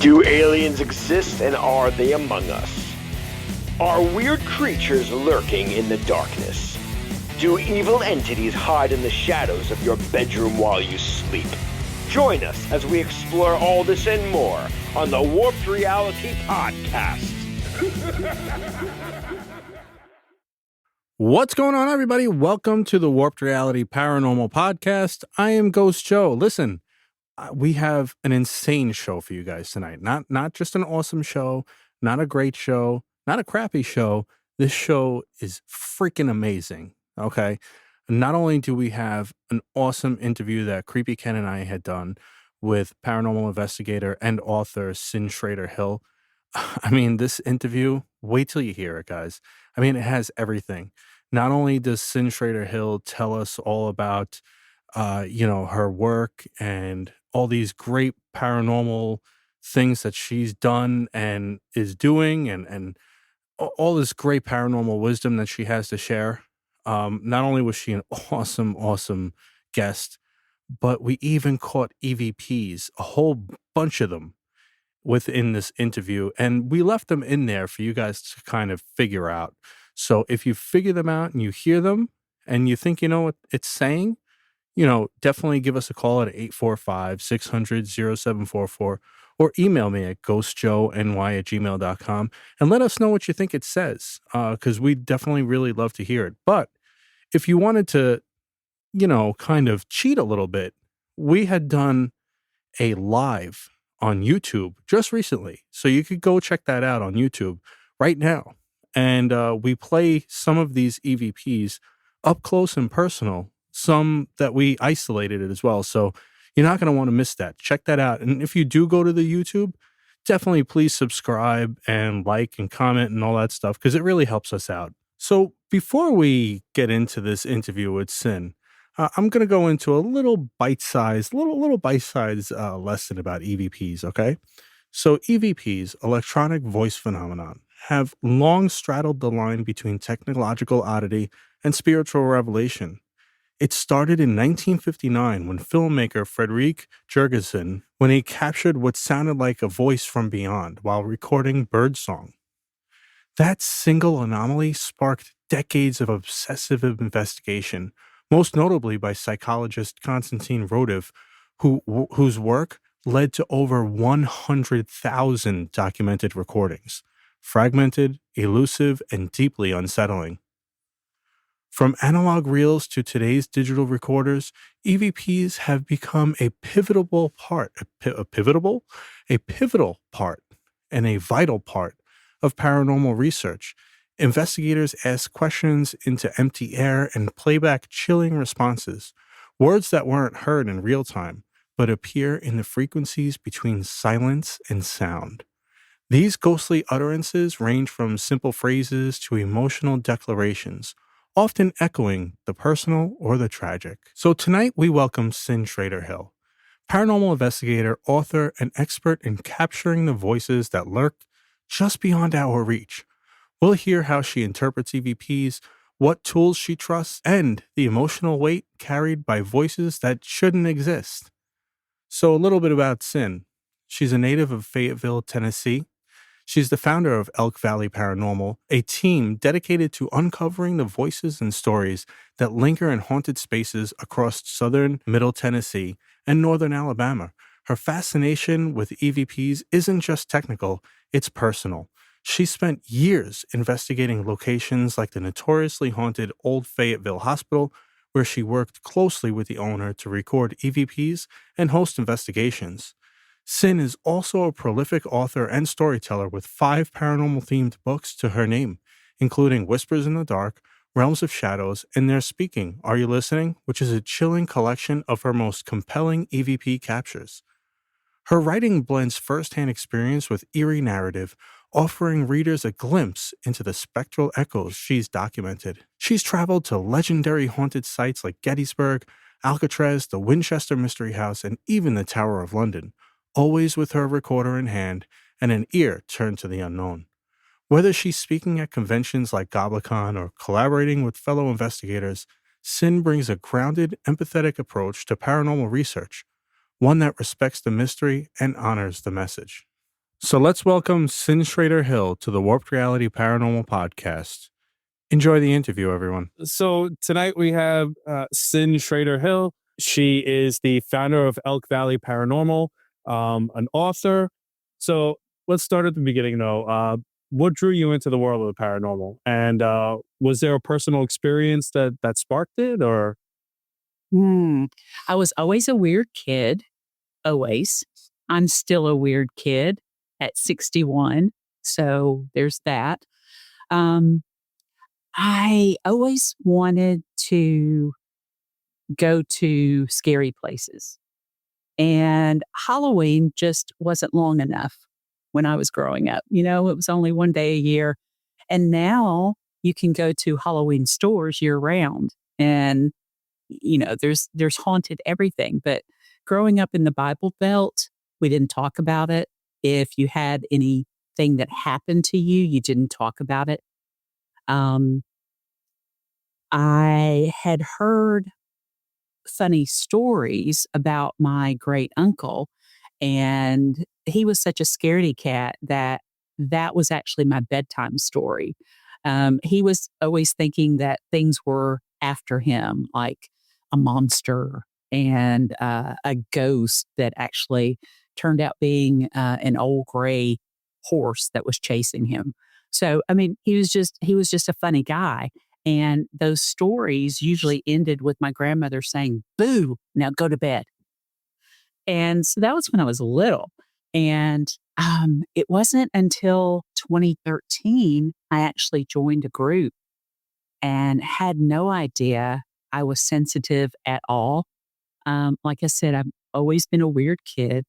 Do aliens exist, and are they among us? Are weird creatures lurking in the darkness? Do evil entities hide in the shadows of your bedroom while you sleep? Join us as we explore all this and more on the Warped Reality Podcast. What's going on, everybody? Welcome to the Warped Reality Paranormal Podcast. I am Ghost Joe. Listen, we have an insane show for you guys tonight. Not just an awesome show, not a great show, not a crappy show. This show is freaking amazing. Okay. Not only do we have an awesome interview that Kreepy Ken and I had done with paranormal investigator and author Cyn Shrader Hill. I mean, this interview, wait till you hear it, guys. I mean, it has everything. Not only does Cyn Shrader Hill tell us all about, her work and all these great paranormal things that she's done and is doing, and all this great paranormal wisdom that she has to share. Not only was she an awesome guest, but we even caught EVPs, a whole bunch of them within this interview, and we left them in there for you guys to kind of figure out. So if you figure them out and you hear them and you think you know what it's saying, definitely give us a call at 845-600-0744 or email me at ghostjoeny@gmail.com and let us know what you think it says, because we definitely really love to hear it. But if you wanted to, kind of cheat a little bit, we had done a live on YouTube just recently. So you could go check that out on YouTube right now. And we play some of these EVPs up close and personal, some that we isolated it as well. So you're not going to want to miss that. Check that out. And if you do go to the YouTube, definitely please subscribe and like and comment and all that stuff, because it really helps us out. So before we get into this interview with Cyn, I'm going to go into a little bite-sized lesson about EVPs, okay? So EVPs, electronic voice phenomenon, have long straddled the line between technological oddity and spiritual revelation. It started in 1959 when filmmaker Frederick Jurgensen, when he captured what sounded like a voice from beyond while recording birdsong. That single anomaly sparked decades of obsessive investigation, most notably by psychologist Konstantin Rodiv, whose work led to over 100,000 documented recordings, fragmented, elusive, and deeply unsettling. From analog reels to today's digital recorders, EVPs have become a pivotal part and a vital part of paranormal research. Investigators ask questions into empty air and play back chilling responses, words that weren't heard in real time, but appear in the frequencies between silence and sound. These ghostly utterances range from simple phrases to emotional declarations, often echoing the personal or the tragic. So tonight we welcome Cyn Shrader Hill, paranormal investigator, author, and expert in capturing the voices that lurk just beyond our reach. We'll hear how she interprets EVPs, what tools she trusts, and the emotional weight carried by voices that shouldn't exist. So a little bit about Cyn. She's a native of Fayetteville, Tennessee. She's the founder of Elk Valley Paranormal, a team dedicated to uncovering the voices and stories that linger in haunted spaces across southern Middle Tennessee and northern Alabama. Her fascination with EVPs isn't just technical, it's personal. She spent years investigating locations like the notoriously haunted Old Fayetteville Hospital, where she worked closely with the owner to record EVPs and host investigations. Cyn is also a prolific author and storyteller with 5 paranormal-themed books to her name, including Whispers in the Dark, Realms of Shadows, and They're Speaking, Are You Listening?, which is a chilling collection of her most compelling EVP captures. Her writing blends first-hand experience with eerie narrative, offering readers a glimpse into the spectral echoes she's documented. She's traveled to legendary haunted sites like Gettysburg, Alcatraz, the Winchester Mystery House, and even the Tower of London, always with her recorder in hand and an ear turned to the unknown. Whether she's speaking at conventions like GoblinCon or collaborating with fellow investigators, Cyn brings a grounded, empathetic approach to paranormal research, one that respects the mystery and honors the message. So let's welcome Cyn Shrader Hill to the Warped Reality Paranormal Podcast. Enjoy the interview, everyone. So tonight we have Cyn Shrader Hill. She is the founder of Elk Valley Paranormal, an author. So let's start at the beginning, though. What drew you into the world of the paranormal? And was there a personal experience that sparked it, or? I was always a weird kid. Always. I'm still a weird kid at 61. So there's that. I always wanted to go to scary places. And Halloween just wasn't long enough when I was growing up. You know, it was only one day a year. And now you can go to Halloween stores year round. And, you know, there's haunted everything. But growing up in the Bible Belt, we didn't talk about it. If you had anything that happened to you, you didn't talk about it. I had heard funny stories about my great uncle, and he was such a scaredy cat that was actually my bedtime story. He was always thinking that things were after him, like a monster and a ghost that actually turned out being an old gray horse that was chasing him. So, I mean, he was just a funny guy. And those stories usually ended with my grandmother saying, "Boo, now go to bed." And so that was when I was little. And it wasn't until 2013 I actually joined a group and had no idea I was sensitive at all. Like I said, I've always been a weird kid.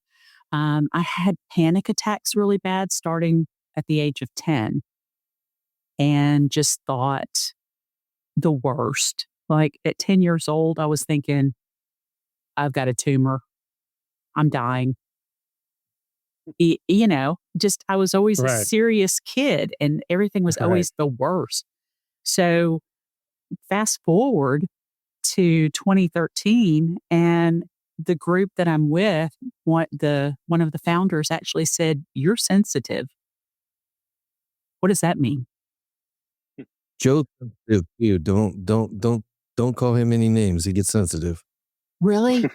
I had panic attacks really bad starting at the age of 10 and just thought the worst. Like at 10 years old, I was thinking, I've got a tumor. I'm dying. You know, just I was always a Right. serious kid and everything was always the worst. So fast forward to 2013 and the group that I'm with, one of the founders actually said, "You're sensitive." What does that mean? Joe's sensitive too. Don't call him any names. He gets sensitive. Really?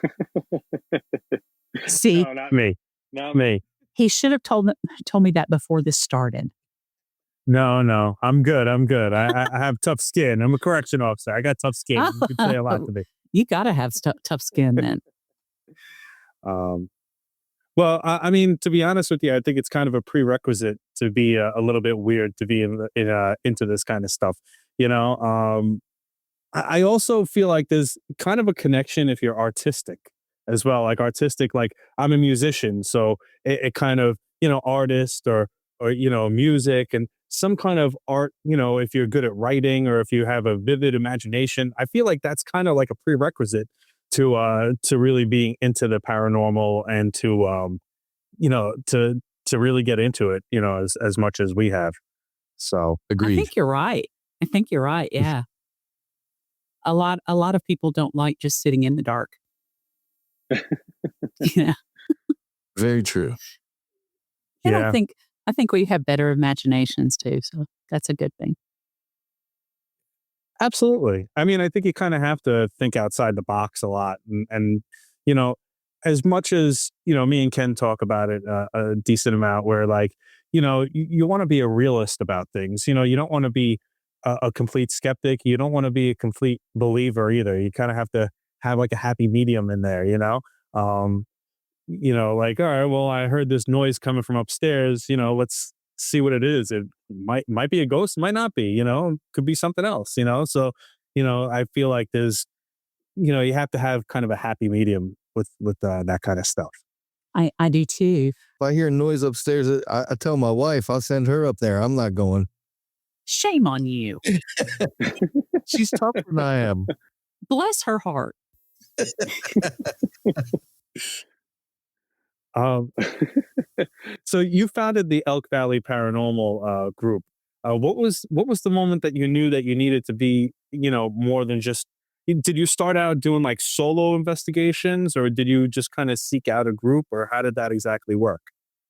See, No, not me. Not me. he should have told me that before this started. No, I'm good. I have tough skin. I'm a correction officer. I got tough skin. You can say a lot to me. You got to have tough skin then. Well, I mean, to be honest with you, I think it's kind of a prerequisite to be a little bit weird to be into this kind of stuff. You know, I also feel like there's kind of a connection if you're artistic as well. Like artistic, like I'm a musician, so it kind of, you know, artist or you know, music and some kind of art. You know, if you're good at writing or if you have a vivid imagination, I feel like that's kind of like a prerequisite to really being into the paranormal and to you know, to really get into it, you know, as much as we have. So I Agreed. think you're right. Yeah. A lot of people don't like just sitting in the dark. Yeah. Very true. And yeah. I think we have better imaginations too, so that's a good thing. Absolutely. I mean, I think you kind of have to think outside the box a lot. And, you know, as much as, you know, me and Ken talk about it a decent amount where like, you know, you want to be a realist about things. You know, you don't want to be a complete skeptic. You don't want to be a complete believer either. You kind of have to have like a happy medium in there, you know? You know, like, all right, well, I heard this noise coming from upstairs, you know, let's see what it is. It might be a ghost, might not be, you know, could be something else, you know? So, you know, I feel like there's, you know, you have to have kind of a happy medium with that kind of stuff. I do too. If I hear noise upstairs, I tell my wife, I'll send her up there. I'm not going. Shame on you. She's tougher than I am. Bless her heart. Um, so you founded the Elk Valley Paranormal group. What was the moment that you knew that you needed to be, you know, more than just? Did you start out doing like solo investigations, or did you just kind of seek out a group, or how did that exactly work?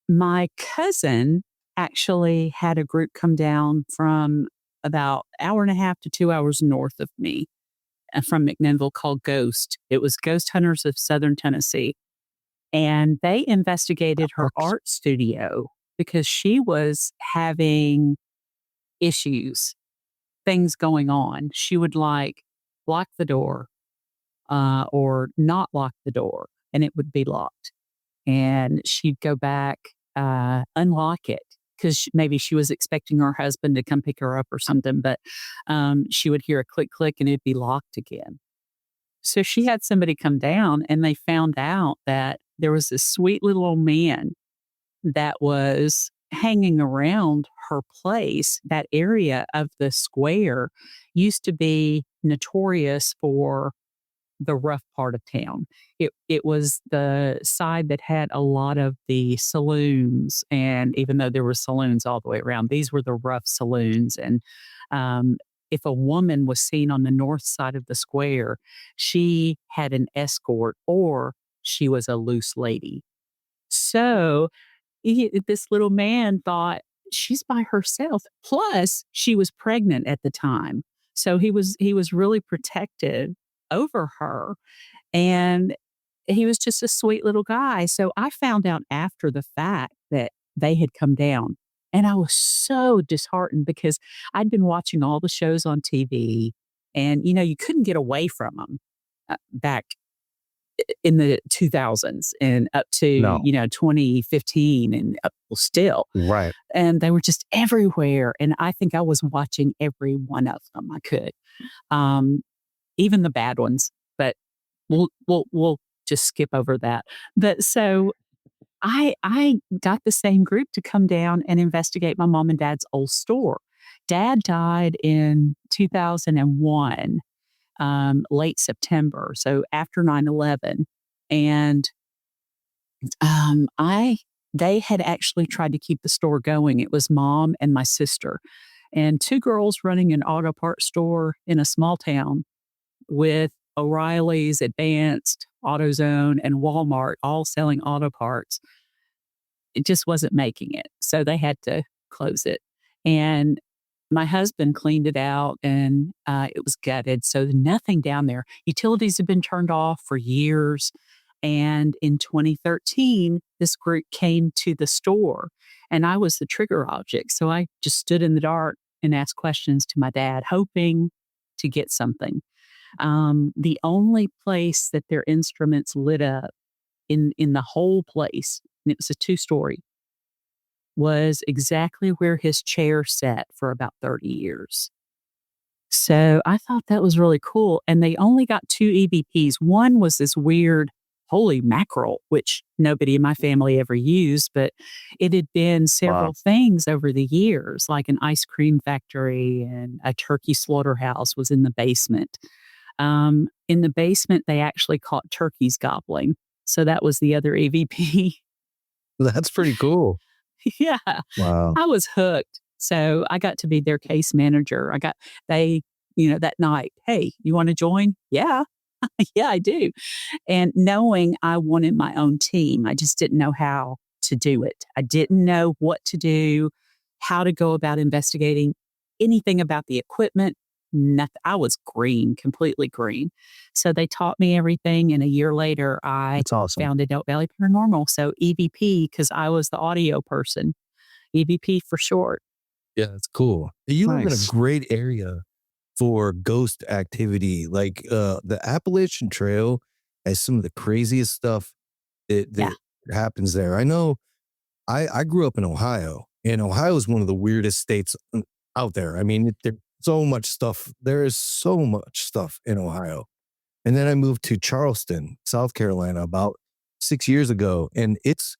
My cousin actually had a group come down from about hour and a half to 2 hours north of me from McMinnville called Ghost. It was Ghost Hunters of Southern Tennessee. And they investigated her art studio because she was having issues, things going on. She would like lock the door or not lock the door, and it would be locked. And she'd go back, unlock it because maybe she was expecting her husband to come pick her up or something, but she would hear a click, click, and it'd be locked again. So she had somebody come down and they found out that there was this sweet little old man that was hanging around her place. That area of the square used to be notorious for the rough part of town. It was the side that had a lot of the saloons, and even though there were saloons all the way around, these were the rough saloons. And if a woman was seen on the north side of the square, she had an escort or she was a loose lady. So this little man thought she's by herself. Plus, she was pregnant at the time, so he was really protective over her, and he was just a sweet little guy. So I found out after the fact that they had come down, and I was so disheartened because I'd been watching all the shows on TV, and you couldn't get away from them back in the 2000s and up to No. 2015 and well, still. Right. And they were just everywhere, and I think I was watching every one of them I could, even the bad ones. But we'll just skip over that. But so I got the same group to come down and investigate my mom and dad's old store. Dad died in 2001, late September, so after 9/11, and they had actually tried to keep the store going. It was mom and my sister, and two girls running an auto parts store in a small town with O'Reilly's, Advanced, AutoZone, and Walmart all selling auto parts. It just wasn't making it. So they had to close it. And my husband cleaned it out and it was gutted. So nothing down there. Utilities had been turned off for years. And in 2013, this group came to the store and I was the trigger object. So I just stood in the dark and asked questions to my dad, hoping to get something. The only place that their instruments lit up in the whole place, and it was a 2-story, was exactly where his chair sat for about 30 years. So I thought that was really cool. And they only got 2 EVPs. One was this weird holy mackerel, which nobody in my family ever used, but it had been several things over the years, like an ice cream factory and a turkey slaughterhouse was in the basement. In the basement, they actually caught turkeys gobbling. So that was the other EVP. That's pretty cool. Yeah. Wow. I was hooked. So I got to be their case manager. That night, hey, you want to join? Yeah. Yeah, I do. And knowing I wanted my own team, I just didn't know how to do it. I didn't know what to do, how to go about investigating anything about the equipment. Nothing. I was green, completely green. So they taught me everything. And a year later, I That's awesome. founded Elk Valley Paranormal. So EVP, because I was the audio person. EVP for short. Yeah, that's cool. You live in a Nice. great area for ghost activity. Like the Appalachian Trail has some of the craziest stuff that happens there. I know I grew up in Ohio, and Ohio is one of the weirdest states out there. I mean, there's so much stuff. There is so much stuff in Ohio. And then I moved to Charleston, South Carolina, about 6 years ago. And it's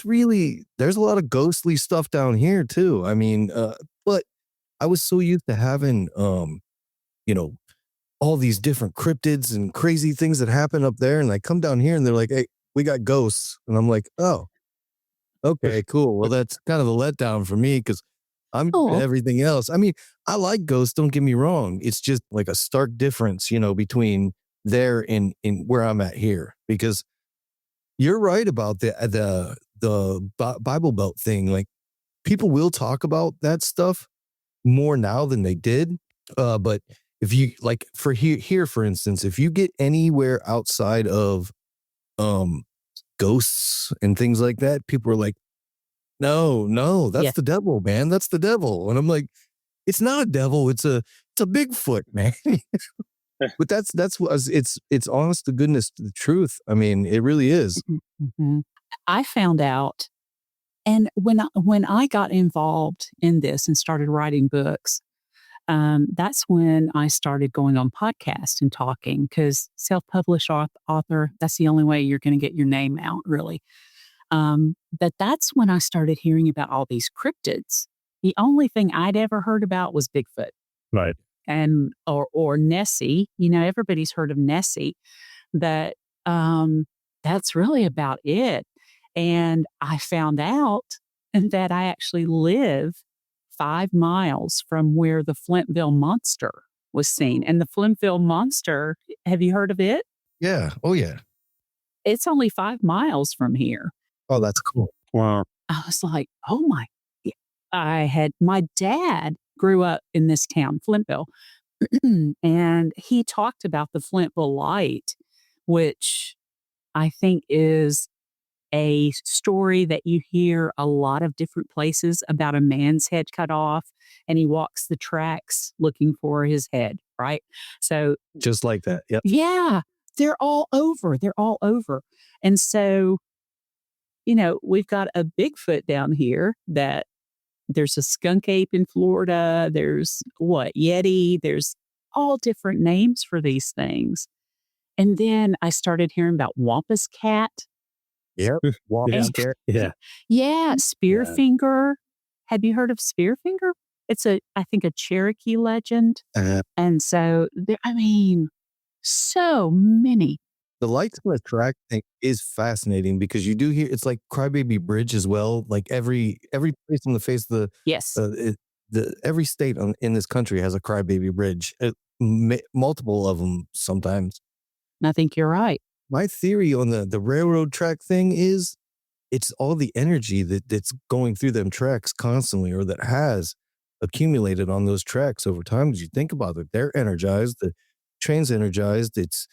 really, there's a lot of ghostly stuff down here too. I mean, but I was so used to having, all these different cryptids and crazy things that happen up there. And I come down here and they're like, hey, we got ghosts. And I'm like, oh, okay, cool. Well, that's kind of a letdown for me because I'm everything else. I mean, I like ghosts. Don't get me wrong. It's just like a stark difference, between there and where I'm at here. Because you're right about Bible Belt thing, like people will talk about that stuff more now than they did. But if you like for here, for instance, if you get anywhere outside of ghosts and things like that, people are like, no, that's the devil, man. That's the devil. And I'm like, it's not a devil. It's a Bigfoot, man. But that's what it's honest to goodness to the truth. I mean, it really is. Mm-hmm. I found out, and when I got involved in this and started writing books, that's when I started going on podcasts and talking, because self-published author, that's the only way you're going to get your name out, really. But that's when I started hearing about all these cryptids. The only thing I'd ever heard about was Bigfoot. Right. And or Nessie. Everybody's heard of Nessie, but that's really about it. And I found out that I actually live 5 miles from where the Flintville Monster was seen. And the Flintville Monster, have you heard of it? Yeah. Oh, yeah. It's only 5 miles from here. Oh, that's cool. Wow. I was like, oh my. My dad grew up in this town, Flintville, and he talked about the Flintville Light, which I think is a story that you hear a lot of different places about a man's head cut off, and he walks the tracks looking for his head, right? So just like that. Yep. Yeah, they're all over. And so, we've got a Bigfoot down here, that there's a skunk ape in Florida. There's Yeti. There's all different names for these things. And then I started hearing about Wampus Cat. Yep. Wampus Cat. Yeah. Yeah. Spearfinger. Have you heard of Spearfinger? It's I think a Cherokee legend. And so so many. The lights on the track thing is fascinating, because you do hear, it's like Crybaby Bridge as well. Like every place on the face of the yes, every state in this country has a Crybaby Bridge. Multiple of them sometimes. I think you're right. My theory on the railroad track thing is it's all the energy that's going through them tracks constantly, or that has accumulated on those tracks over time. As you think about it, they're energized, the train's energized, it's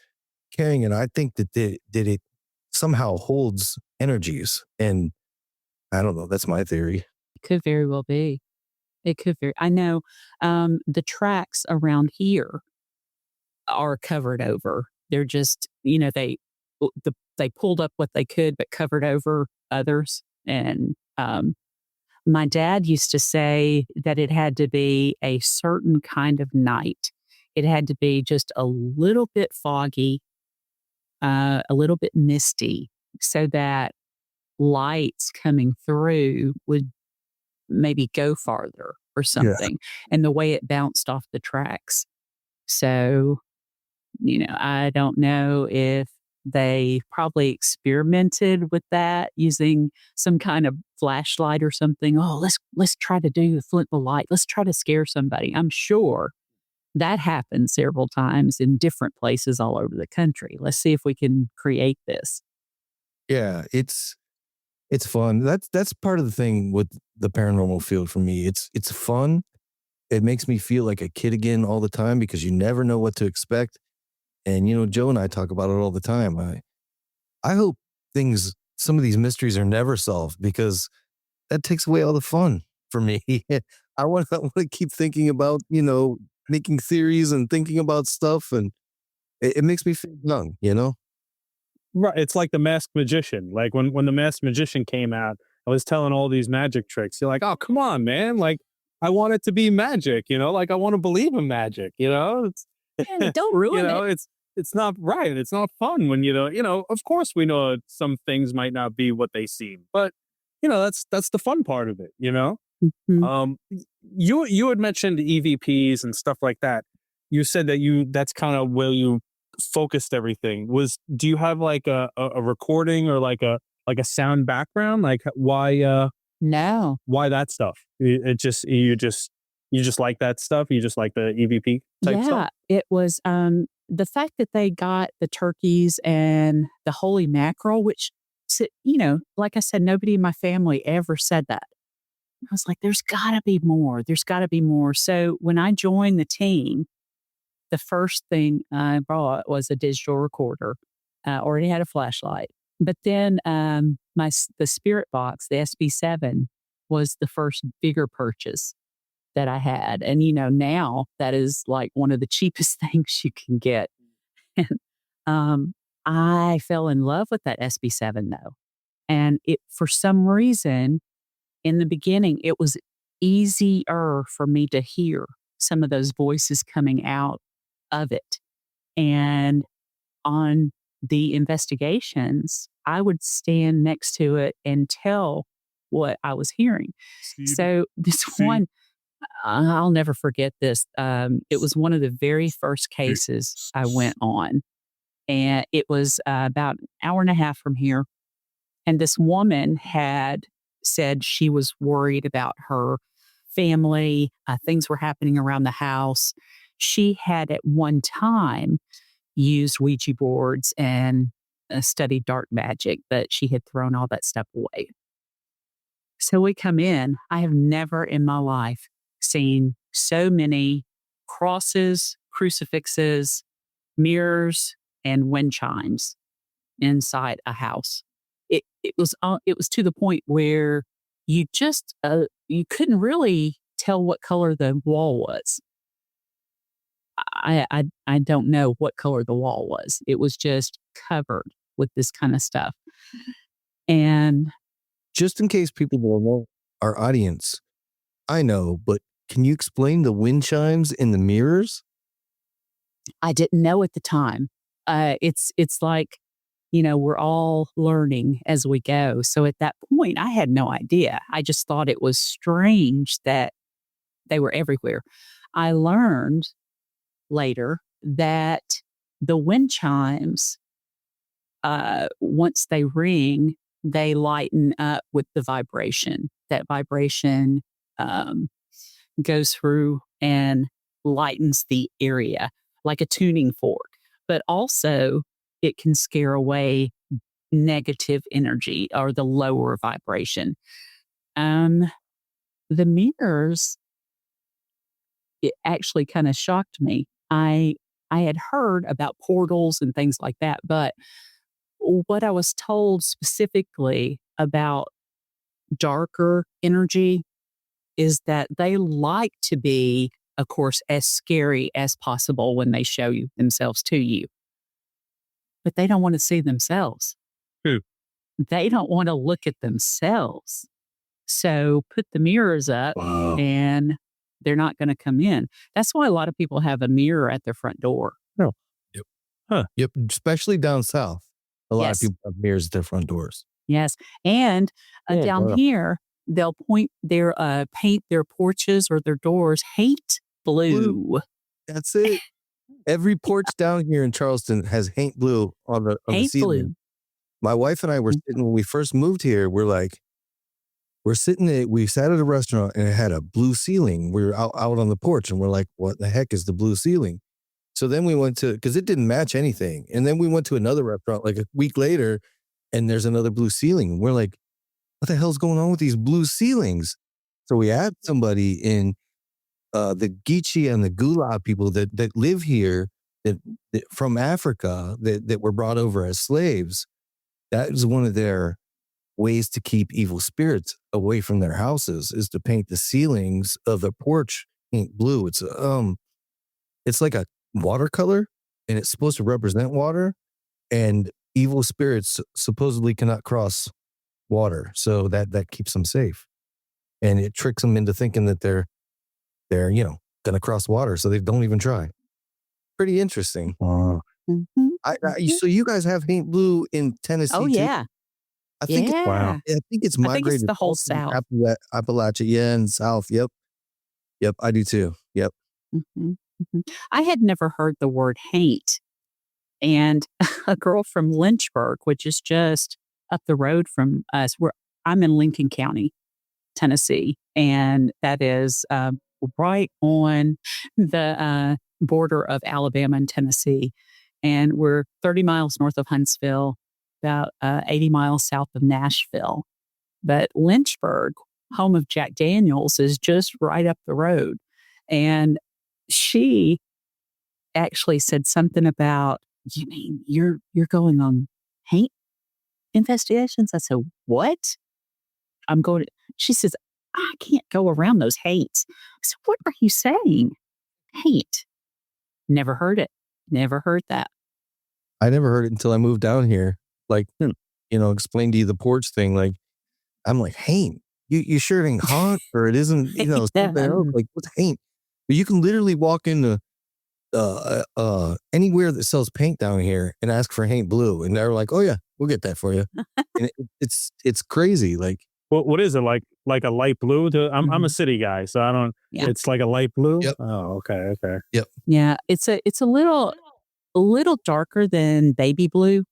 carrying, and I think that it somehow holds energies. And I don't know, that's my theory. It could very well be. I know the tracks around here are covered over. They're just, they pulled up what they could, but covered over others. And my dad used to say that it had to be a certain kind of night. It had to be just a little bit foggy, a little bit misty, so that lights coming through would maybe go farther or something. Yeah. And the way it bounced off the tracks. So, I don't know if they probably experimented with that using some kind of flashlight or something. Oh, let's try to do the Flintville Light. Let's try to scare somebody. I'm sure that happened several times in different places all over the country. Let's see if we can create this. Yeah, it's fun. That's part of the thing with the paranormal field for me. It's fun. It makes me feel like a kid again all the time, because you never know what to expect. And, Joe and I talk about it all the time. I hope some of these mysteries are never solved, because that takes away all the fun for me. I want to keep thinking about, making theories and thinking about stuff. And it makes me feel young, Right. It's like The Masked Magician. Like when The Masked Magician came out, I was telling all these magic tricks. You're like, oh, come on, man. Like, I want it to be magic, like I want to believe in magic, It's, don't ruin it. It's not right. It's not fun when, of course we know some things might not be what they seem, but that's the fun part of it, Mm-hmm. You had mentioned EVPs and stuff like that. You said that that's kind of where you focused everything. Do you have like a recording or like a sound background? Like why no. Why that stuff? You just like that stuff? You just like the EVP type stuff? Yeah, it was the fact that they got the turkeys and the holy mackerel, which So, like I said, nobody in my family ever said that. I was like, there's got to be more. There's got to be more. So when I joined the team, the first thing I brought was a digital recorder. I already had a flashlight. But then the spirit box, the SB7, was the first bigger purchase that I had. And, now that is like one of the cheapest things you can get. And I fell in love with that SB7 though. And for some reason, in the beginning, it was easier for me to hear some of those voices coming out of it. And on the investigations, I would stand next to it and tell what I was hearing. So this one, I'll never forget this. It was one of the very first cases I went on. And it was about an hour and a half from here. And this woman had said she was worried about her family. Things were happening around the house. She had at one time used Ouija boards and studied dark magic, but she had thrown all that stuff away. So we come in. I have never in my life seen so many crosses, crucifixes, mirrors, and wind chimes inside a house. It was to the point where you just you couldn't really tell what color the wall was. I don't know what color the wall was. It was just covered with this kind of stuff. And just in case people don't know, our audience, I know, but can you explain the wind chimes in the mirrors? I didn't know at the time. It's like, we're all learning as we go. So at that point, I had no idea. I just thought it was strange that they were everywhere. I learned later that the wind chimes, once they ring, they lighten up with the vibration. That vibration goes through and lightens the area like a tuning fork, but also it can scare away negative energy or the lower vibration. The mirrors, it actually kind of shocked me. I had heard about portals and things like that, but what I was told specifically about darker energy is that they like to be, of course, as scary as possible when they show you themselves to you. But they don't want to see themselves. Who? They don't want to look at themselves. So put the mirrors up and they're not going to come in. That's why a lot of people have a mirror at their front door. No. Yep. Huh. Yep. Especially down south. A lot of people have mirrors at their front doors. Yes. And down here, they'll paint their porches or their doors haint blue. That's it. Every porch down here in Charleston has haint blue on the ceiling. Blue. My wife and I were sitting when we first moved here. We sat at a restaurant and it had a blue ceiling. We were out on the porch and we're like, what the heck is the blue ceiling? So then we went to, because it didn't match anything. And then we went to another restaurant like a week later and there's another blue ceiling. We're like, what the hell's going on with these blue ceilings? So we had somebody in the Geechee and the Gullah people that live here that from Africa that were brought over as slaves. That is one of their ways to keep evil spirits away from their houses, is to paint the ceilings of the porch paint blue. It's like a watercolor and it's supposed to represent water, and evil spirits supposedly cannot cross water. So that keeps them safe. And it tricks them into thinking that they're going to cross water. So they don't even try. Pretty interesting. So you guys have paint blue in Tennessee? Oh, yeah. Too? I think it's migrated it's the whole South. Appalachia, and South. Yep. I do too. Yep. Mm-hmm. Mm-hmm. I had never heard the word haint. And a girl from Lynchburg, which is just up the road from us, where I'm in Lincoln County, Tennessee. And that is right on the border of Alabama and Tennessee. And we're 30 miles north of Huntsville, about 80 miles south of Nashville. But Lynchburg, home of Jack Daniels, is just right up the road. And she actually said something about, you mean you're going on paint investigations? I said, what? I'm going to, she says, I can't go around those haints. I said, what are you saying? Haint. Never heard it. Never heard that. I never heard it until I moved down here. Like, explain to you the porch thing. Like, I'm like, haint. You sure it ain't haunt or it isn't, something else? Like, what's haint? But you can literally walk into anywhere that sells paint down here and ask for haint blue, and they're like, oh yeah, we'll get that for you. And it's crazy. Like, what is it like a light blue? I'm a city guy, so I don't. Yeah. It's like a light blue. Yep. Oh, okay. Yep. Yeah, it's a little darker than baby blue.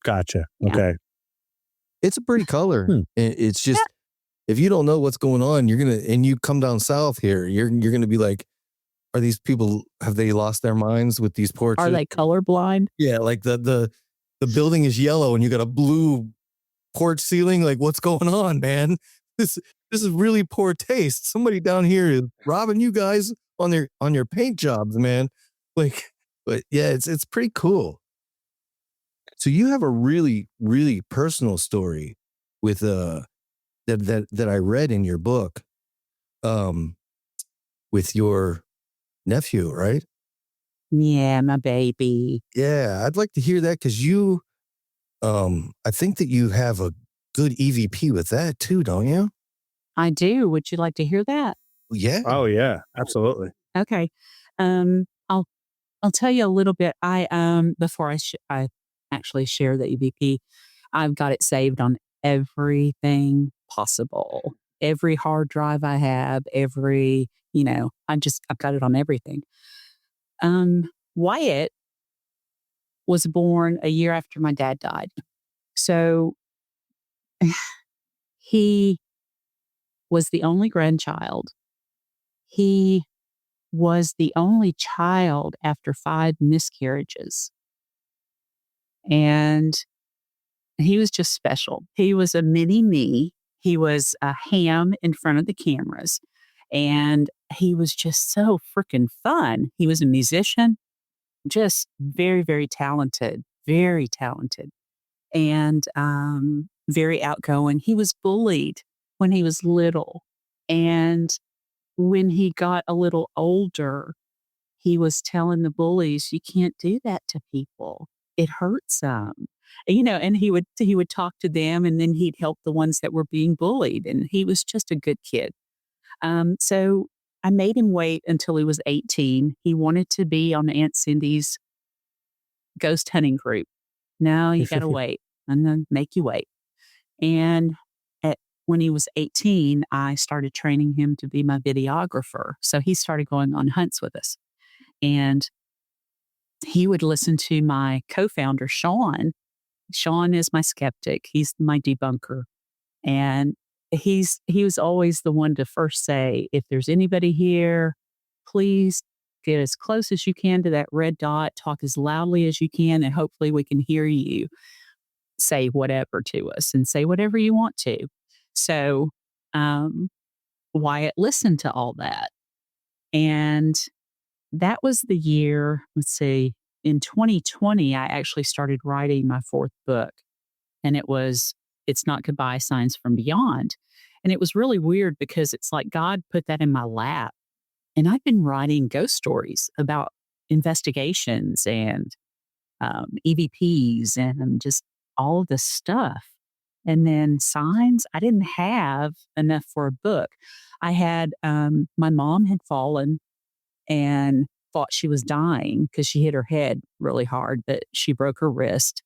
Gotcha. Yeah. Okay. It's a pretty color. It's just, if you don't know what's going on, and you come down south here, you're gonna be like, are these people, have they lost their minds with these porches? Are they colorblind? Yeah, like the building is yellow and you got a blue porch ceiling. Like, what's going on, man? This is really poor taste. Somebody down here is robbing you guys on your paint jobs, man. Like, but yeah, it's pretty cool. So you have a really, really personal story with that I read in your book, with your nephew, right? Yeah, my baby. Yeah, I'd like to hear that, because you, I think that you have a good EVP with that too, don't you? I do. Would you like to hear that? Yeah. Oh yeah, absolutely. Okay. I'll tell you a little bit. Before I actually share the EVP, I've got it saved on everything possible. Every hard drive I have, I've got it on everything. Wyatt was born a year after my dad died. So he was the only grandchild. He was the only child after 5 miscarriages. And he was just special. He was a mini me. He was a ham in front of the cameras. And he was just so freaking fun. He was a musician, just very, very talented, and very outgoing. He was bullied when he was little. And when he got a little older, he was telling the bullies, you can't do that to people. It hurts them. And he would talk to them, and then he'd help the ones that were being bullied. And he was just a good kid. So I made him wait until he was 18. He wanted to be on Aunt Cindy's ghost hunting group. No, you got to wait. I'm going to make you wait. And when he was 18, I started training him to be my videographer. So he started going on hunts with us. And he would listen to my co-founder, Sean. Sean is my skeptic. He's my debunker. And he was always the one to first say, if there's anybody here, please get as close as you can to that red dot, talk as loudly as you can, and hopefully we can hear you say whatever to us and say whatever you want to. So Wyatt listened to all that. And that was the year, in 2020, I actually started writing my 4th book. And It's Not Goodbye, Signs from Beyond. And it was really weird because it's like God put that in my lap. And I've been writing ghost stories about investigations and EVPs and just all of this stuff. And then signs, I didn't have enough for a book. I had, my mom had fallen and thought she was dying because she hit her head really hard, but she broke her wrist.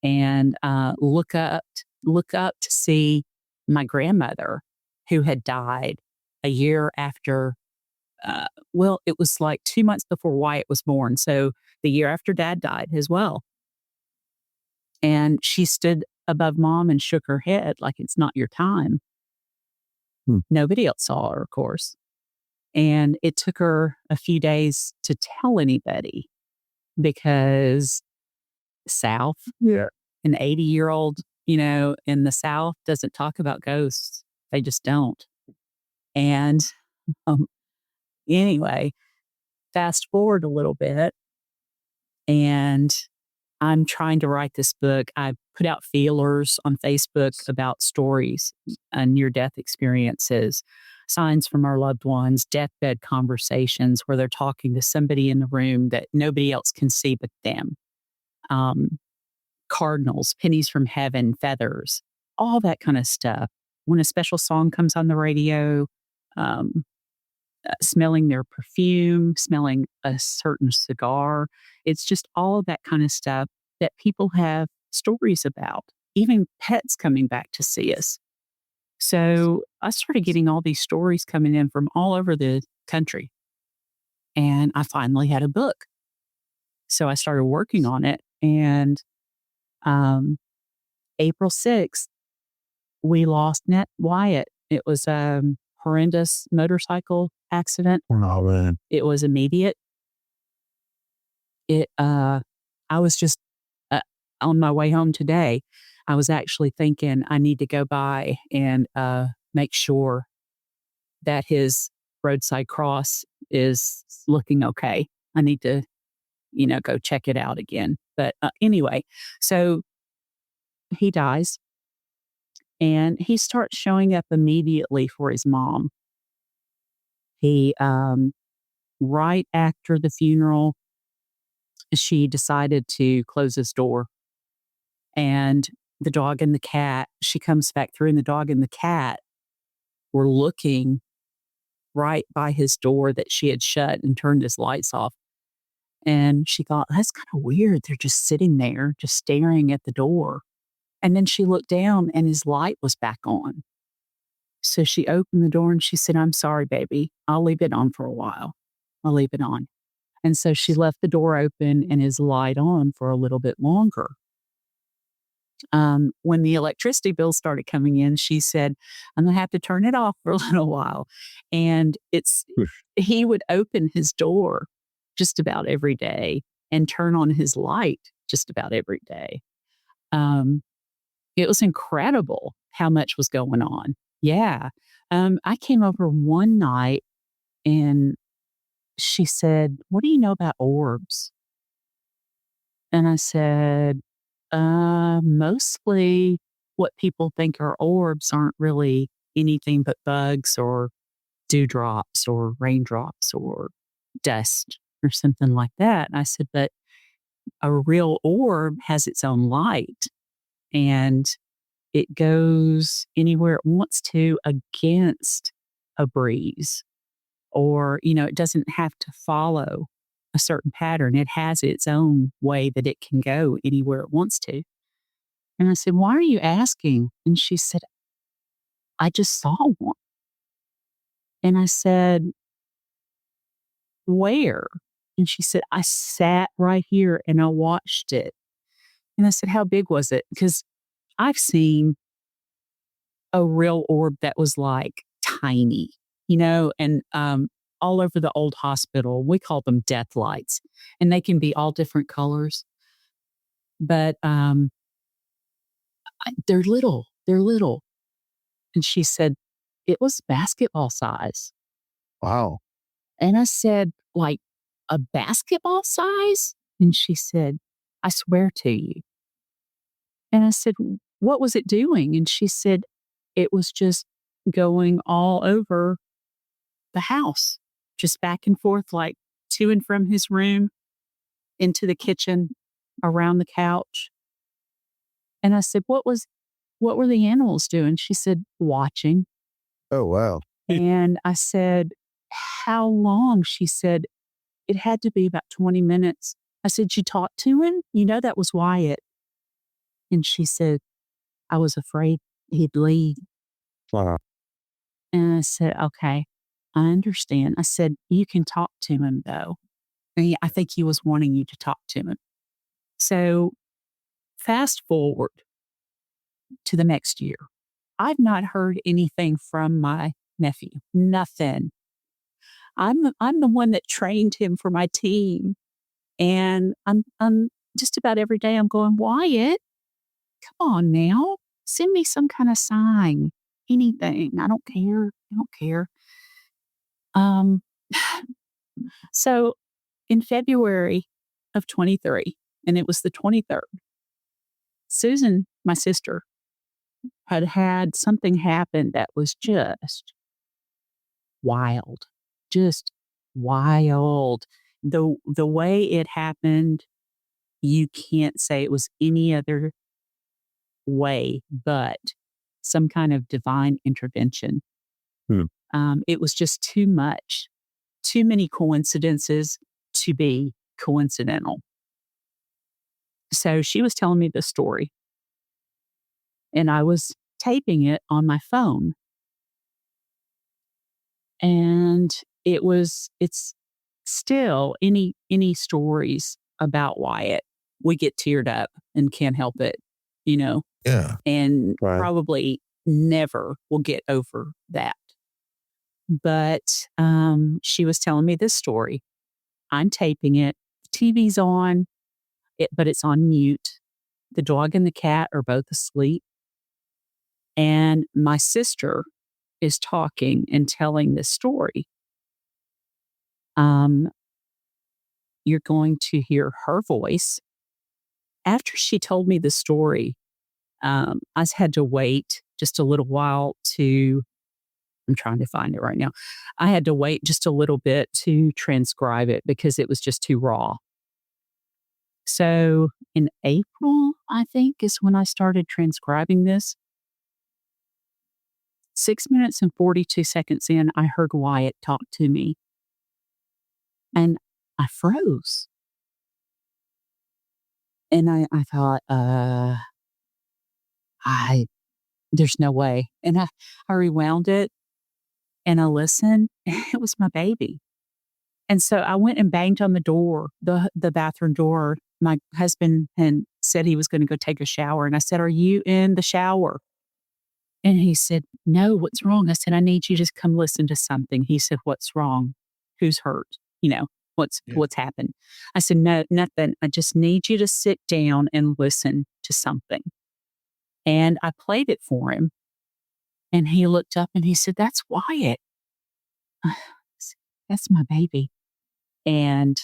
And look up to see my grandmother, who had died a year after. It was like 2 months before Wyatt was born. So the year after Dad died as well. And she stood above Mom and shook her head like it's not your time. Nobody else saw her, of course. And it took her a few days to tell anybody because South. Yeah. an 80-year-old, in the South doesn't talk about ghosts. They just don't. And um, anyway, fast forward a little bit, and I'm trying to write this book. I put out feelers on Facebook about stories, near-death experiences, signs from our loved ones, deathbed conversations where they're talking to somebody in the room that nobody else can see but them. Cardinals, pennies from heaven, feathers, all that kind of stuff. When a special song comes on the radio, smelling their perfume, smelling a certain cigar. It's just all of that kind of stuff that people have stories about, even pets coming back to see us. So I started getting all these stories coming in from all over the country. And I finally had a book. So I started working on it. And April 6th, we lost Net Wyatt. It was a horrendous motorcycle accident. Oh, man. It was immediate. I was just on my way home today. I was actually thinking I need to go by and make sure that his roadside cross is looking okay. I need to, go check it out again. But anyway, so he dies and he starts showing up immediately for his mom. He, right after the funeral, she decided to close his door. And the dog and the cat, she comes back through, and the dog and the cat were looking right by his door that she had shut and turned his lights off. And she thought, that's kind of weird. They're just sitting there, just staring at the door. And then she looked down and his light was back on. So she opened the door and she said, I'm sorry, baby. I'll leave it on for a while. I'll leave it on. And so she left the door open and his light on for a little bit longer. When the electricity bill started coming in, she said, I'm going to have to turn it off for a little while. And he would open his door just about every day and turn on his light just about every day. It was incredible how much was going on. Yeah. I came over one night and she said, what do you know about orbs? And I said, mostly what people think are orbs aren't really anything but bugs or dewdrops or raindrops or dust or something like that. And I said, but a real orb has its own light and it goes anywhere it wants to against a breeze, or, it doesn't have to follow a certain pattern. It has its own way that it can go anywhere it wants to. And I said, why are you asking? And she said, I just saw one. And I said, where? And she said, I sat right here and I watched it. And I said, how big was it? Because I've seen a real orb that was like tiny, and all over the old hospital, we call them death lights, and they can be all different colors. But they're little. They're little. And she said, it was basketball size. Wow. And I said, like a basketball size? And she said, I swear to you. And I said, what was it doing? And she said, it was just going all over the house, just back and forth, like to and from his room, into the kitchen, around the couch. And I said, what were the animals doing? She said, watching. Oh, wow. And I said, how long? She said, it had to be about 20 minutes. I said, you talked to him? That was Wyatt. And she said, I was afraid he'd leave. Wow. And I said, okay, I understand. I said, you can talk to him though. And I think he was wanting you to talk to him. So fast forward to the next year. I've not heard anything from my nephew. Nothing. I'm the one that trained him for my team. And I'm just about every day I'm going, Wyatt, come on now, send me some kind of sign, anything. I don't care. I don't care. Um, so in February of 23, and it was the 23rd, Susan, my sister, had something happen that was just wild, just wild. The way it happened, you can't say it was any other way but some kind of divine intervention. It was just too much, too many coincidences to be coincidental. So she was telling me the story, and I was taping it on my phone. And it's still any stories about Wyatt, we get teared up and can't help it, Yeah. and Right. probably never will get over that. But she was telling me this story. I'm taping it. TV's on, but it's on mute. The dog and the cat are both asleep. And my sister is talking and telling this story. You're going to hear her voice. After she told me the story, I had to wait just a little while I'm trying to find it right now. I had to wait just a little bit to transcribe it because it was just too raw. So in April, I think, is when I started transcribing this. 6 minutes and 42 seconds in, I heard Wyatt talk to me. And I froze. And I thought, there's no way. And I rewound it and I listened. It was my baby. And so I went and banged on the door, the bathroom door. My husband had said he was going to go take a shower. And I said, "Are you in the shower?" And he said, "No, what's wrong?" I said, "I need you to come listen to something." He said, "What's wrong? Who's hurt? What's happened?" I said, "No, nothing. I just need you to sit down and listen to something." And I played it for him. And he looked up and he said, "That's Wyatt." I said, "That's my baby." And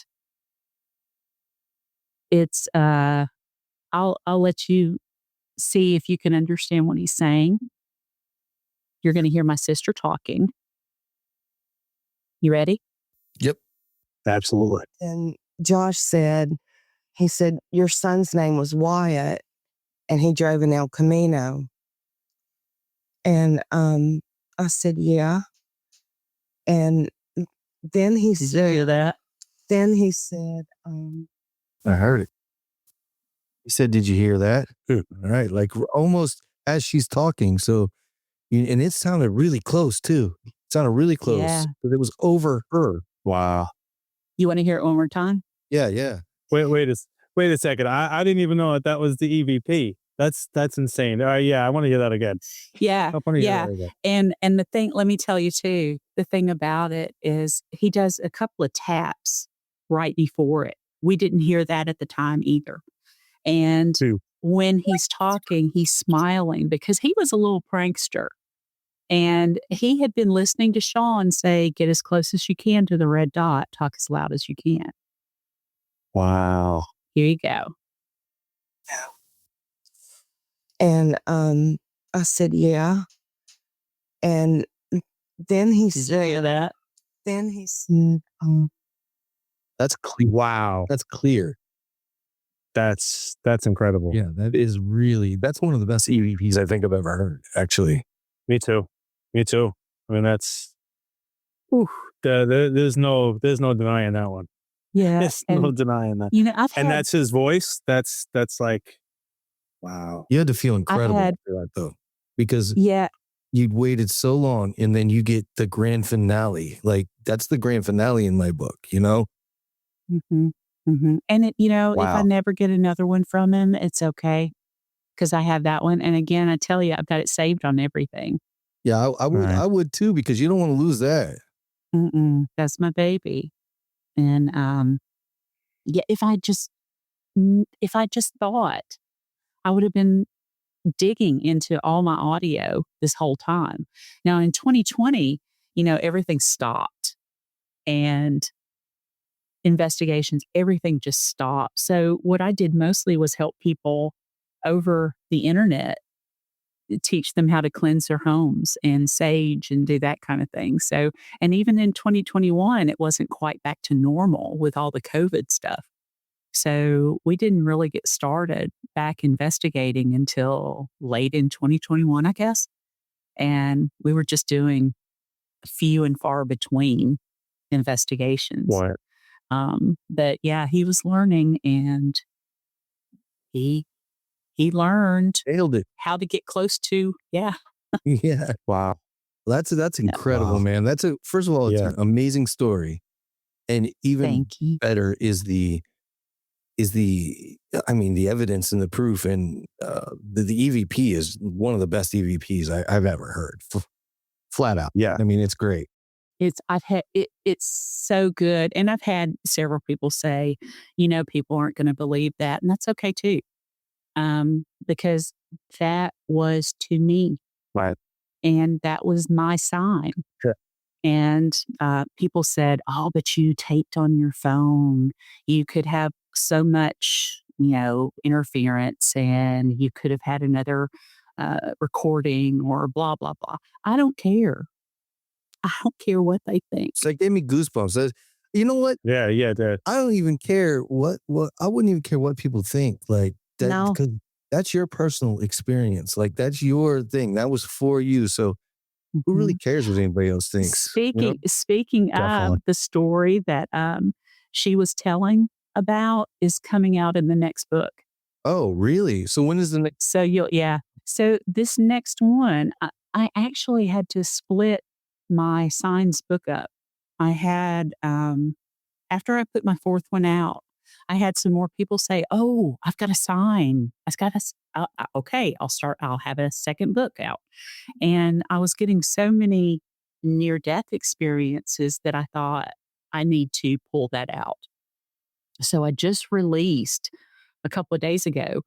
it's I'll let you see if you can understand what he's saying. You're going to hear my sister talking. You ready? Yep. Absolutely. And Josh said, he said, "Your son's name was Wyatt and he drove an El Camino." And I said, "Yeah." And then he Did you hear that? Then he said, I heard it. He said, "Did you hear that?" Hmm. All right. Like almost as she's talking. So, and it sounded really close too. It sounded really close. Yeah. But it was over her. Wow. You want to hear it one more time? Yeah. Yeah. Wait a second. I didn't even know that was the EVP. That's insane. Yeah, I want to hear that again. Yeah. I want to hear Yeah. that again. And the thing, let me tell you too, the thing about it is he does a couple of taps right before it. We didn't hear that at the time either. And Two. when he's talking, he's smiling because he was a little prankster. And he had been listening to Sean say, "Get as close as you can to the red dot, talk as loud as you can." Wow. Here you go. and I said, "Yeah." And then he Did you hear said, that? That's clear. Wow. That's clear. That's incredible. Yeah. That's one of the best EVPs I think I've ever heard, actually. Me too. I mean, that's, there's no denying that one. Yeah. There's no denying that. And that's his voice. That's like, wow. You had to feel incredible had- after that though, because yeah. you'd waited so long and then you get the grand finale. Like that's the grand finale in my book, Mm-hmm. Mm-hmm. And if I Wow. never get another one from him, it's okay because I have that one. And again, I tell you, I've got it saved on everything. Yeah, I would. Right. I would too, because you don't want to lose that. That's my baby. And yeah, if I just thought, I would have been digging into all my audio this whole time. Now in 2020, everything stopped and investigations, everything just stopped. So what I did mostly was help people over the internet, teach them how to cleanse their homes and sage and do that kind of thing. So, and even in 2021, it wasn't quite back to normal with all the COVID stuff. So we didn't really get started back investigating until late in 2021, I guess. And we were just doing few and far between investigations. What? But yeah, he was learning, and he learned Nailed it. how to get close to, yeah. Yeah. Wow. That's incredible, Wow. man. First of all, it's Yeah. an amazing story. And even Thank you. better is the evidence and the proof. And the EVP is one of the best EVPs I've ever heard. Flat out. Yeah. I mean, it's great. It's so good. And I've had several people say, people aren't going to believe that. And that's okay too. Because that was to me. Right. And that was my sign. Sure. And people said, oh, but you taped on your phone. You could have so much, interference, and you could have had another recording or blah, blah, blah. I don't care. I don't care what they think. So it gave me goosebumps. You know what? Yeah. I don't even care what I wouldn't even care what people think. Like that, No. because that's your personal experience. Like that's your thing. That was for you. So who really cares what anybody else thinks? Speaking Definitely. of the story that she was telling about is coming out in the next book. Oh, really? So when is the next? So So this next one, I actually had to split my signs book up. I had after I put my fourth one out, I had some more people say, "Oh, I've got a sign. Okay, I'll have a second book out." And I was getting so many near-death experiences that I thought I need to pull that out. So I just released a couple of days ago,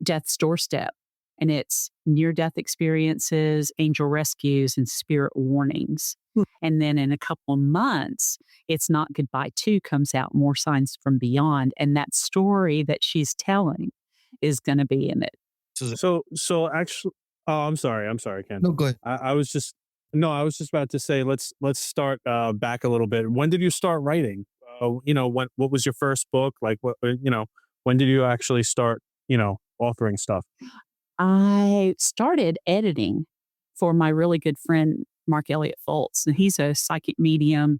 Death's Doorstep, and it's near-death experiences, angel rescues, and spirit warnings. And then in a couple of months, It's Not Goodbye 2 comes out, More Signs from Beyond. And that story that she's telling is going to be in it. So actually, oh, I'm sorry, Ken. No, go ahead. I was just about to say, let's start back a little bit. When did you start writing? What was your first book? Like, when did you actually start, authoring stuff? I started editing for my really good friend, Mark Elliott Fultz, and he's a psychic medium.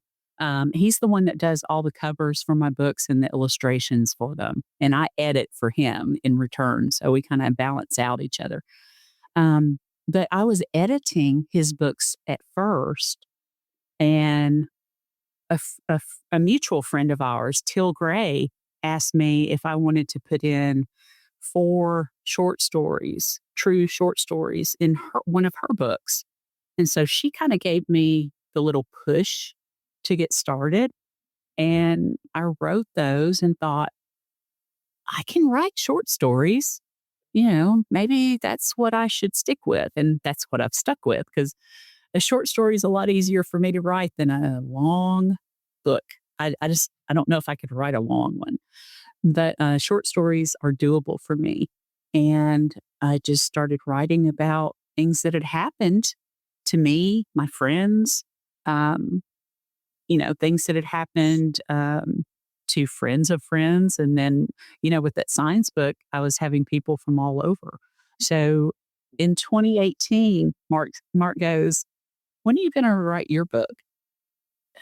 He's the one that does all the covers for my books and the illustrations for them. And I edit for him in return. So we kind of balance out each other. But I was editing his books at first, and a mutual friend of ours, Till Gray, asked me if I wanted to put in 4 short stories, true short stories, in one of her books. And so she kind of gave me the little push to get started. And I wrote those and thought, I can write short stories. Maybe that's what I should stick with. And that's what I've stuck with, because a short story is a lot easier for me to write than a long book. I don't know if I could write a long one, but short stories are doable for me. And I just started writing about things that had happened to me, my friends, things that had happened to friends of friends. And then, with that science book, I was having people from all over. So in 2018, Mark goes, when are you going to write your book?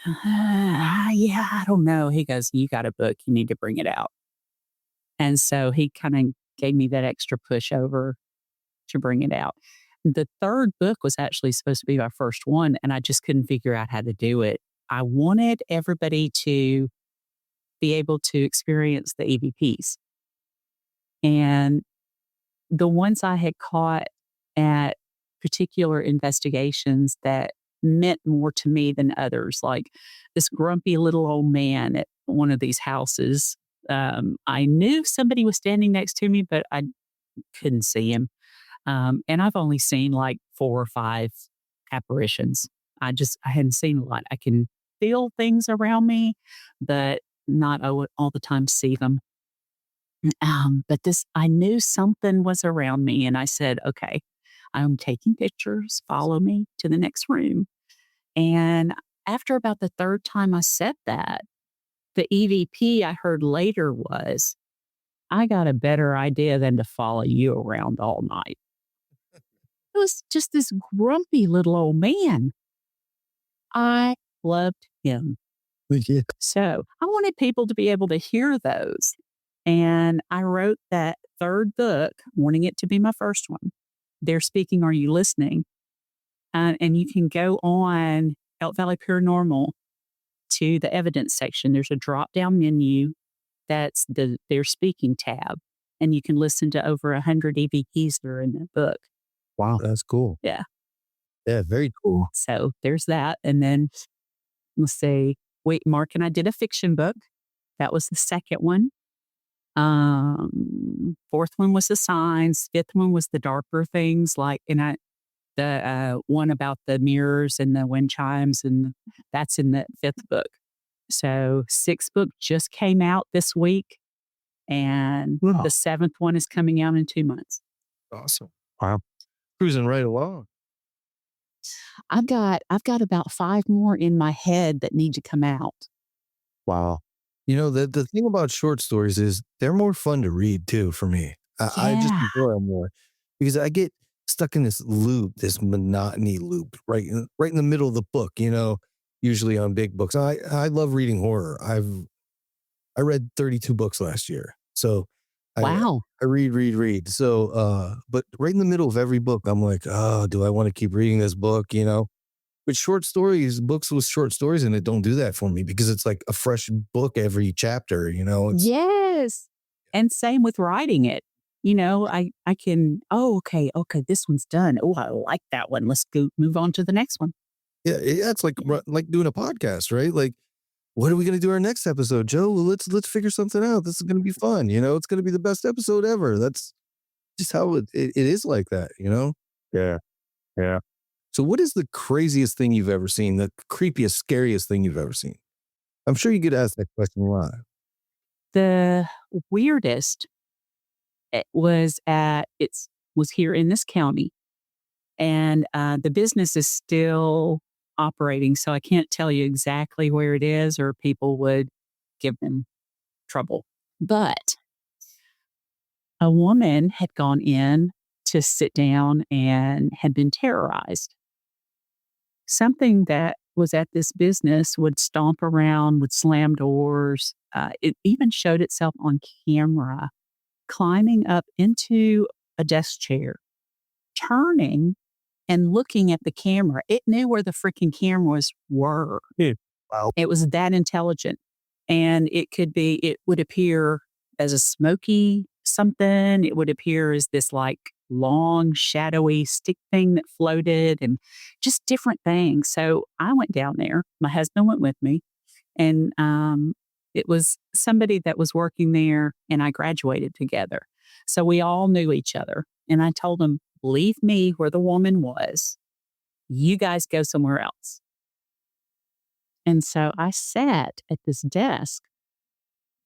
Yeah, I don't know. He goes, you got a book, you need to bring it out. And so he kind of gave me that extra push over to bring it out. The third book was actually supposed to be my first one, and I just couldn't figure out how to do it. I wanted everybody to be able to experience the EVPs. And the ones I had caught at particular investigations that meant more to me than others, like this grumpy little old man at one of these houses. I knew somebody was standing next to me, but I couldn't see him. And I've only seen like 4 or 5 apparitions. I hadn't seen a lot. I can feel things around me, but not all the time see them. But I knew something was around me, and I said, okay, I'm taking pictures. Follow me to the next room. And after about the 3rd time I said that, the EVP I heard later was, I got a better idea than to follow you around all night. It was just this grumpy little old man. I loved him. Yeah. So I wanted people to be able to hear those. And I wrote that 3rd book, wanting it to be my first one. They're Speaking, Are You Listening? And you can go on Elk Valley Paranormal to the evidence section. There's a drop down menu that's the They're Speaking tab. And you can listen to over 100 EVPs that are in that book. Wow. That's cool. Yeah. Yeah, very cool. So there's that. And then let's see. Wait, Mark and I did a fiction book. That was the 2nd one. 4th one was the signs. 5th one was the darker things, the one about the mirrors and the wind chimes, and that's in the 5th book. So 6th book just came out this week, and the 7th one is coming out in 2 months. Awesome. Wow. Cruising right along. I've got about 5 more in my head that need to come out. Wow. The thing about short stories is they're more fun to read too for me. I just enjoy them more because I get stuck in this loop, this monotony loop right in the middle of the book, usually on big books. I love reading horror. I read 32 books last year. So Wow. I read. So, but right in the middle of every book, I'm like, oh, do I want to keep reading this book? With short stories, books with short stories in it don't do that for me because it's like a fresh book every chapter, Yes. And same with writing it. I can, okay, this one's done. Oh, I like that one. Let's go move on to the next one. Yeah, it's like doing a podcast, right? Like, what are we going to do our next episode, Joe? Well, let's figure something out. This is going to be fun. It's going to be the best episode ever. That's just how it is like that, Yeah. Yeah. So what is the craziest thing you've ever seen? The creepiest, scariest thing you've ever seen? I'm sure you get asked that question a lot. The weirdest was here in this county, and the business is still operating. So I can't tell you exactly where it is, or people would give them trouble. But a woman had gone in to sit down and had been terrorized. Something that was at this business would stomp around, would slam doors. It even showed itself on camera, climbing up into a desk chair, turning and looking at the camera. It knew where the freaking cameras were. Yeah. Wow. It was that intelligent. And it would appear as a smoky something. It would appear as this like long, shadowy stick thing that floated, and just different things. So I went down there. My husband went with me, and it was somebody that was working there, and I graduated together. So we all knew each other. And I told him, leave me where the woman was. You guys go somewhere else. And so I sat at this desk,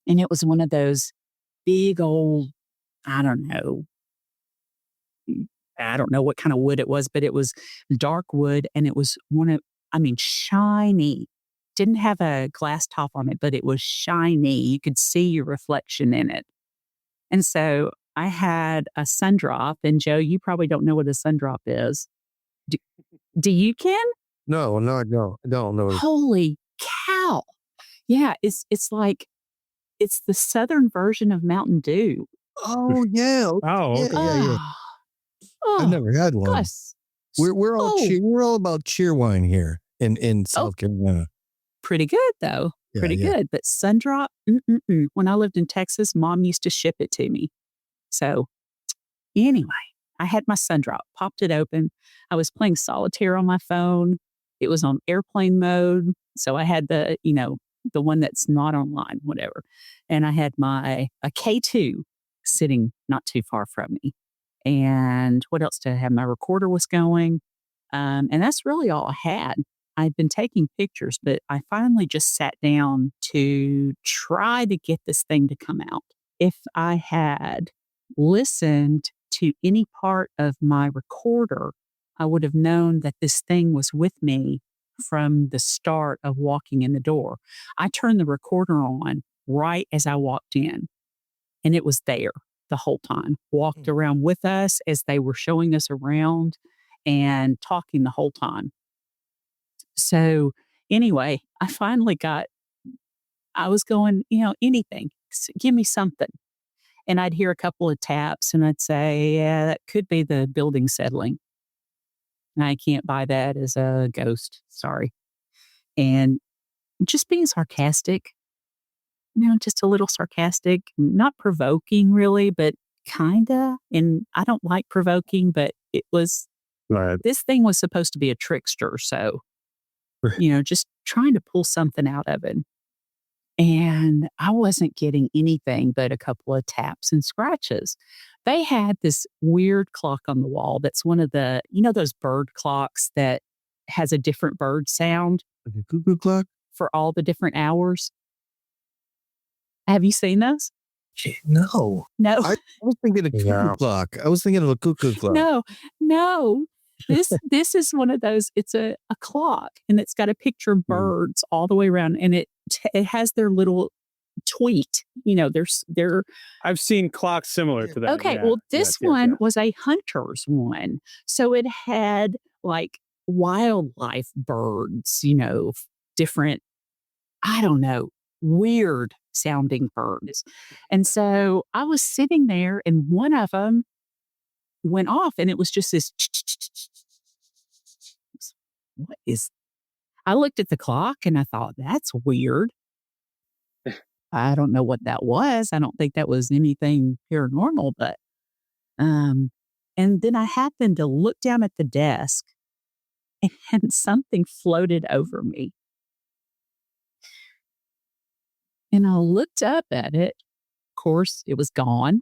and it was one of those big old, I don't know what kind of wood it was, but it was dark wood, and it was shiny. Didn't have a glass top on it, but it was shiny. You could see your reflection in it. And so I had a sundrop, and Joe, you probably don't know what a sundrop is. Do you, Ken? No, I don't know. Holy cow. Yeah, it's like, it's the southern version of Mountain Dew. Oh, yeah. Oh, okay. Yeah. I've never had one. Gosh. We're all about cheer wine here in South Carolina. Pretty good though. Yeah, Pretty good. But Sundrop, when I lived in Texas, Mom used to ship it to me. So anyway, I had my Sundrop, popped it open. I was playing solitaire on my phone. It was on airplane mode. So I had the one that's not online, whatever. And I had a K2 sitting not too far from me. And what else did I have? My recorder was going. And that's really all I had. I'd been taking pictures, but I finally just sat down to try to get this thing to come out. If I had listened to any part of my recorder, I would have known that this thing was with me from the start of walking in the door. I turned the recorder on right as I walked in, and it was there the whole time, walked around with us as they were showing us around and talking the whole time. So anyway, I was going, anything, give me something. And I'd hear a couple of taps and I'd say, yeah, that could be the building settling. And I can't buy that as a ghost. Sorry. And just being sarcastic, just a little sarcastic, not provoking really, but kinda. And I don't like provoking, but it was, Right. this thing was supposed to be a trickster. So, just trying to pull something out of it. And I wasn't getting anything but a couple of taps and scratches. They had this weird clock on the wall that's one of the, those bird clocks that has a different bird sound Like a cuckoo clock? for all the different hours. Have you seen those? No. No. I was thinking a cuckoo Yeah. clock. I was thinking of a cuckoo clock. No. This is one of those. It's a clock, and it's got a picture of birds all the way around, and it has their little tweet. They're I've seen clocks similar to that. okay. Yeah. Well, this Yes. one was a hunter's one, so it had like wildlife birds. Different. I don't know, weird sounding birds, and so I was sitting there, and one of them went off, and it was just this. What is? I looked at the clock and I thought, that's weird. I don't know what that was. I don't think that was anything paranormal, but and then I happened to look down at the desk and something floated over me. And I looked up at it. Of course, it was gone.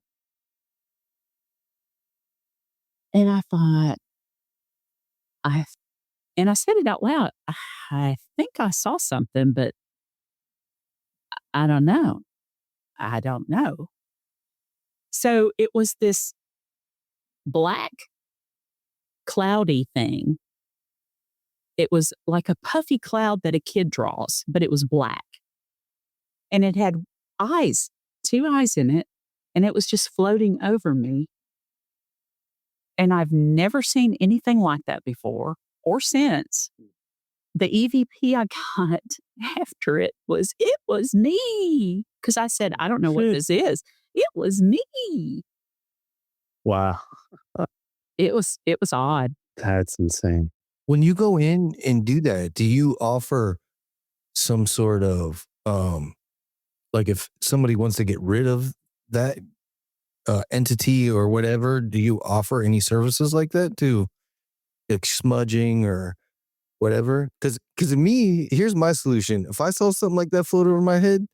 And I thought, and I said it out loud. I think I saw something, but I don't know. I don't know. So it was this black, cloudy thing. It was like a puffy cloud that a kid draws, but it was black. And it had eyes, 2 eyes in it, and it was just floating over me. And I've never seen anything like that before or since. The EVP I got after it was me. Because I said, I don't know what this is. It was me. Wow. It was odd. That's insane. When you go in and do that, do you offer some sort of like if somebody wants to get rid of that entity or whatever, do you offer any services like that to like smudging or whatever? Because to me, here's my solution. If I saw something like that float over my head,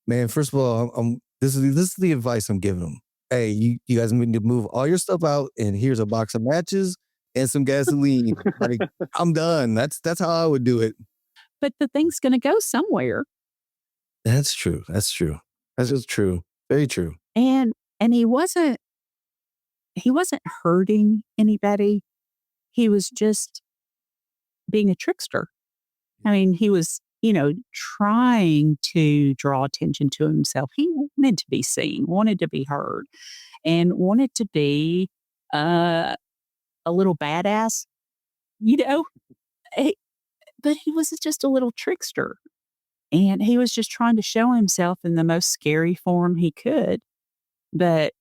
man, first of all, this is the advice I'm giving them. Hey, you guys need to move all your stuff out, and here's a box of matches and some gasoline. Like, I'm done. That's how I would do it. But the thing's going to go somewhere. That's true. That's just true. Very true. And he wasn't hurting anybody. He was just being a trickster. I mean, he was, trying to draw attention to himself. He wanted to be seen, wanted to be heard, and wanted to be a little badass, but he was just a little trickster. And he was just trying to show himself in the most scary form he could. But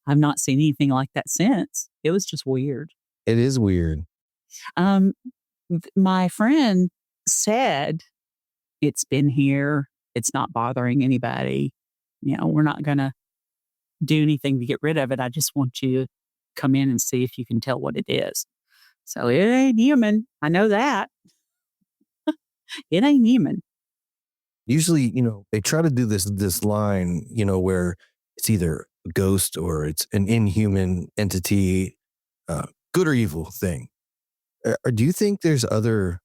I've not seen anything like that since. It was just weird. It is weird. My friend said, it's been here. It's not bothering anybody. We're not going to do anything to get rid of it. I just want you to come in and see if you can tell what it is. So it ain't human. I know that. It ain't human. Usually, they try to do this line, where it's either a ghost or it's an inhuman entity, good or evil thing. Do you think there's other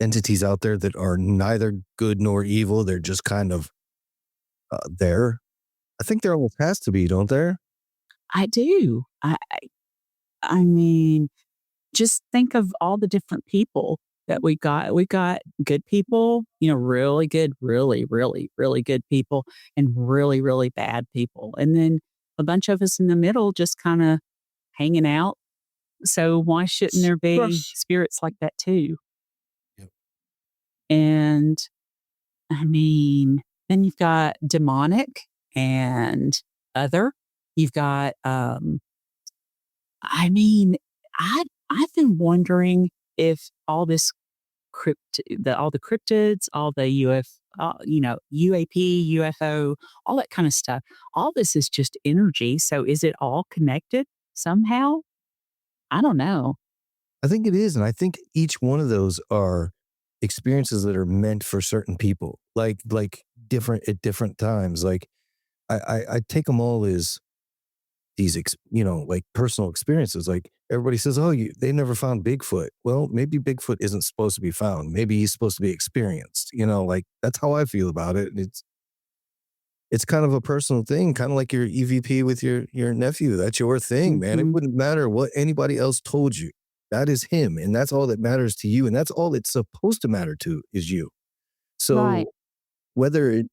entities out there that are neither good nor evil? They're just kind of there. I think there almost has to be, don't there? I do. I mean, just think of all the different people that we got. We got good people, really good, really, really, really good people, and really, really bad people. And then a bunch of us in the middle just kind of hanging out. So why shouldn't there be spirits like that too? Yep. And I mean, then you've got demonic and other. You've got, I mean, I've been wondering if all this all the cryptids, all the UAP, UFO, all that kind of stuff, all this is just energy. So is it all connected somehow? I don't know. I think it is. And I think each one of those are experiences that are meant for certain people, like different at different times. Like I take them all as these, like personal experiences. Like everybody says, oh, they never found Bigfoot. Well, maybe Bigfoot isn't supposed to be found. Maybe he's supposed to be experienced, like that's how I feel about it. And it's kind of a personal thing, kind of like your EVP with your nephew. That's your thing, man. It wouldn't matter what anybody else told you. That is him. And that's all that matters to you. And that's all it's supposed to matter to is you. So Right. whether,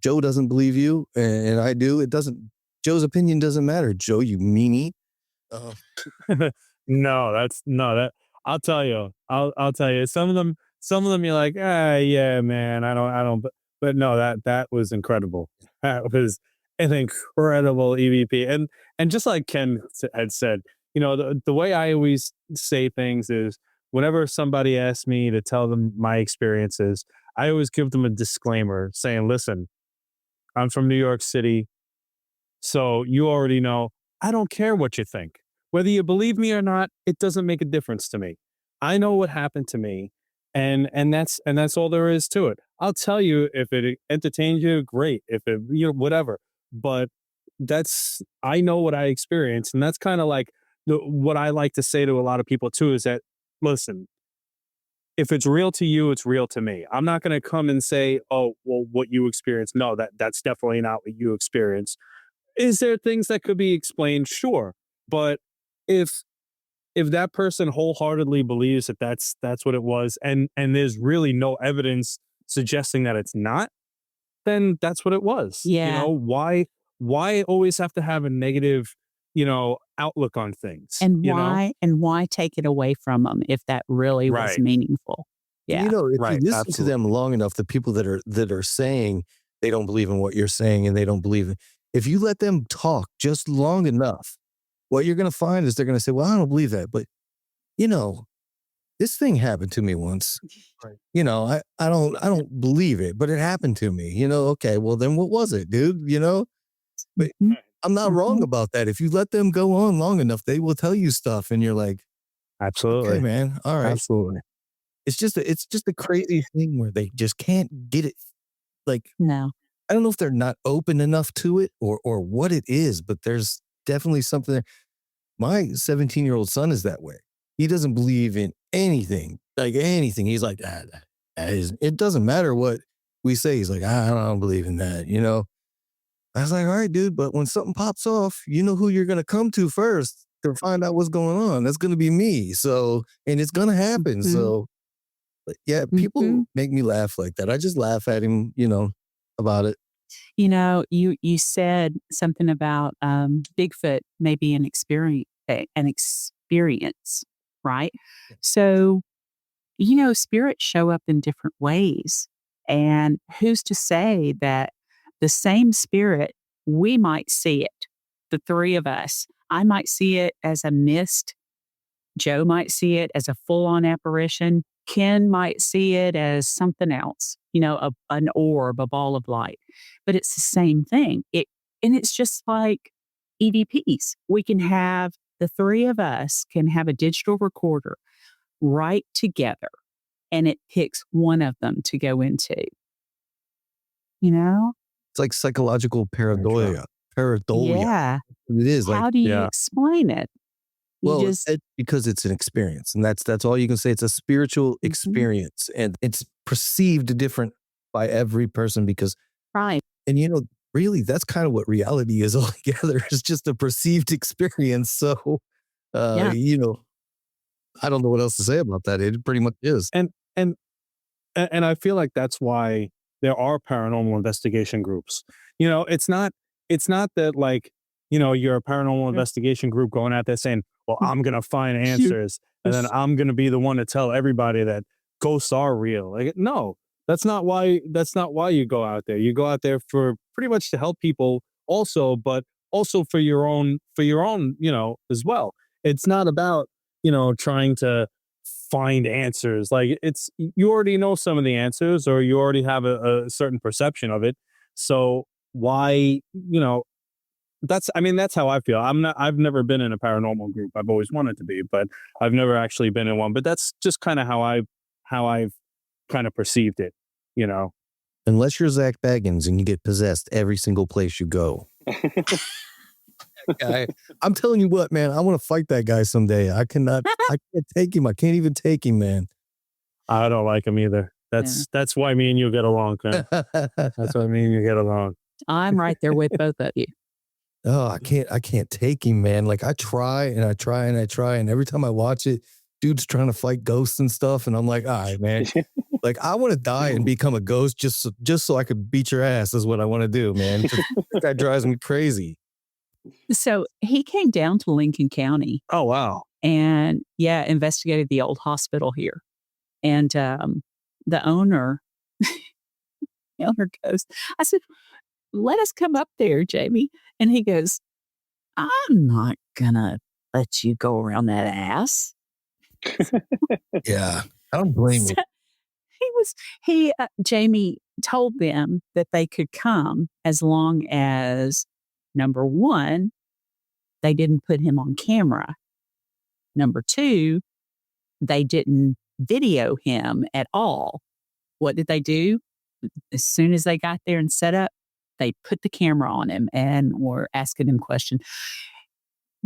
Joe doesn't believe you and I do, Joe's opinion doesn't matter. Joe, you meanie. I'll tell you. I'll tell you. Some of them you're like, yeah, man, I don't, but no, that was incredible. That was an incredible EVP. And just like Ken had said, the way I always say things is whenever somebody asks me to tell them my experiences, I always give them a disclaimer saying, listen, I'm from New York City. So you already know, I don't care what you think. Whether you believe me or not, it doesn't make a difference to me. I know what happened to me, and that's all there is to it. I'll tell you if it entertains you, great. If it, whatever. But I know what I experienced, and that's kind of like what I like to say to a lot of people too is that, listen, if it's real to you, it's real to me. I'm not going to come and say, oh, well, what you experienced. No, that's definitely not what you experienced. Is there things that could be explained? Sure. But if that person wholeheartedly believes that that's what it was and there's really no evidence suggesting that it's not, then that's what it was. Yeah. Why always have to have a negative, outlook on things? And why take it away from them if that really was meaningful? Yeah. If you listen absolutely. to them long enough, the people that are saying they don't believe in what you're saying and they don't believe in, if you let them talk just long enough, what you're going to find is they're going to say, well, I don't believe that. But, this thing happened to me once. Right. I don't believe it, but it happened to me. Okay, well, then what was it, dude? But I'm not wrong about that. If you let them go on long enough, they will tell you stuff. And you're like, Absolutely. okay, man. All right. Absolutely. It's just a crazy thing where they just can't get it. Like, No. I don't know if they're not open enough to it or what it is, but there's definitely something there. My 17-year-old son is that way. He doesn't believe in anything, like anything. He's like, it doesn't matter what we say. He's like, I don't believe in that, I was like, all right, dude, but when something pops off, you know who you're going to come to first to find out what's going on. That's going to be me. So, and it's going to happen. So, but yeah, people make me laugh like that. I just laugh at him, about it. You said something about Bigfoot maybe an experience, right? Yeah. So, spirits show up in different ways. And who's to say that the same spirit, we might see it, the three of us. I might see it as a mist. Joe might see it as a full-on apparition. Ken might see it as something else, an orb, a ball of light. But it's the same thing. And it's just like EVPs. The three of us can have a digital recorder right together, and it picks one of them to go into. It's like psychological paranoia. pareidolia. Yeah. It is like, How do you yeah. explain it? You well, just, because it's an experience, and that's all you can say. It's a spiritual experience, and it's perceived different by every person because, right. and really, that's kind of what reality is altogether. It's just a perceived experience. So, Yeah. I don't know what else to say about that. It pretty much is. And I feel like that's why there are paranormal investigation groups. It's not that like, you're a paranormal investigation group going out there saying, well, I'm going to find answers and then I'm going to be the one to tell everybody that ghosts are real. Like, no, that's not why you go out there. You go out there for pretty much to help people also, but also for your own, as well. It's not about, trying to find answers. Like, you already know some of the answers, or you already have a certain perception of it. So why, that's how I feel. I've never been in a paranormal group. I've always wanted to be, but I've never actually been in one. But that's just kind of how I've kind of perceived it, Unless you're Zach Baggins and you get possessed every single place you go. I'm telling you what, man, I want to fight that guy someday. I can't take him. I can't even take him, man. I don't like him either. That's why me and you get along, man. That's why me and you get along. I'm right there with both of you. Oh, I can't take him, man. Like, I try and I try and I try, and every time I watch it, dude's trying to fight ghosts and stuff, and I'm like, all right, man. Like, I want to die and become a ghost just so I could beat your ass is what I want to do, man. That guy drives me crazy. So he came down to Lincoln County. Oh, wow. And investigated the old hospital here. And the owner goes, I said, let us come up there, Jamie. And he goes, I'm not gonna let you go around that ass. Yeah, I don't blame you. Jamie told them that they could come as long as, number one, they didn't put him on camera. Number two, they didn't video him at all. What did they do? As soon as they got there and set up, they put the camera on him and were asking him questions.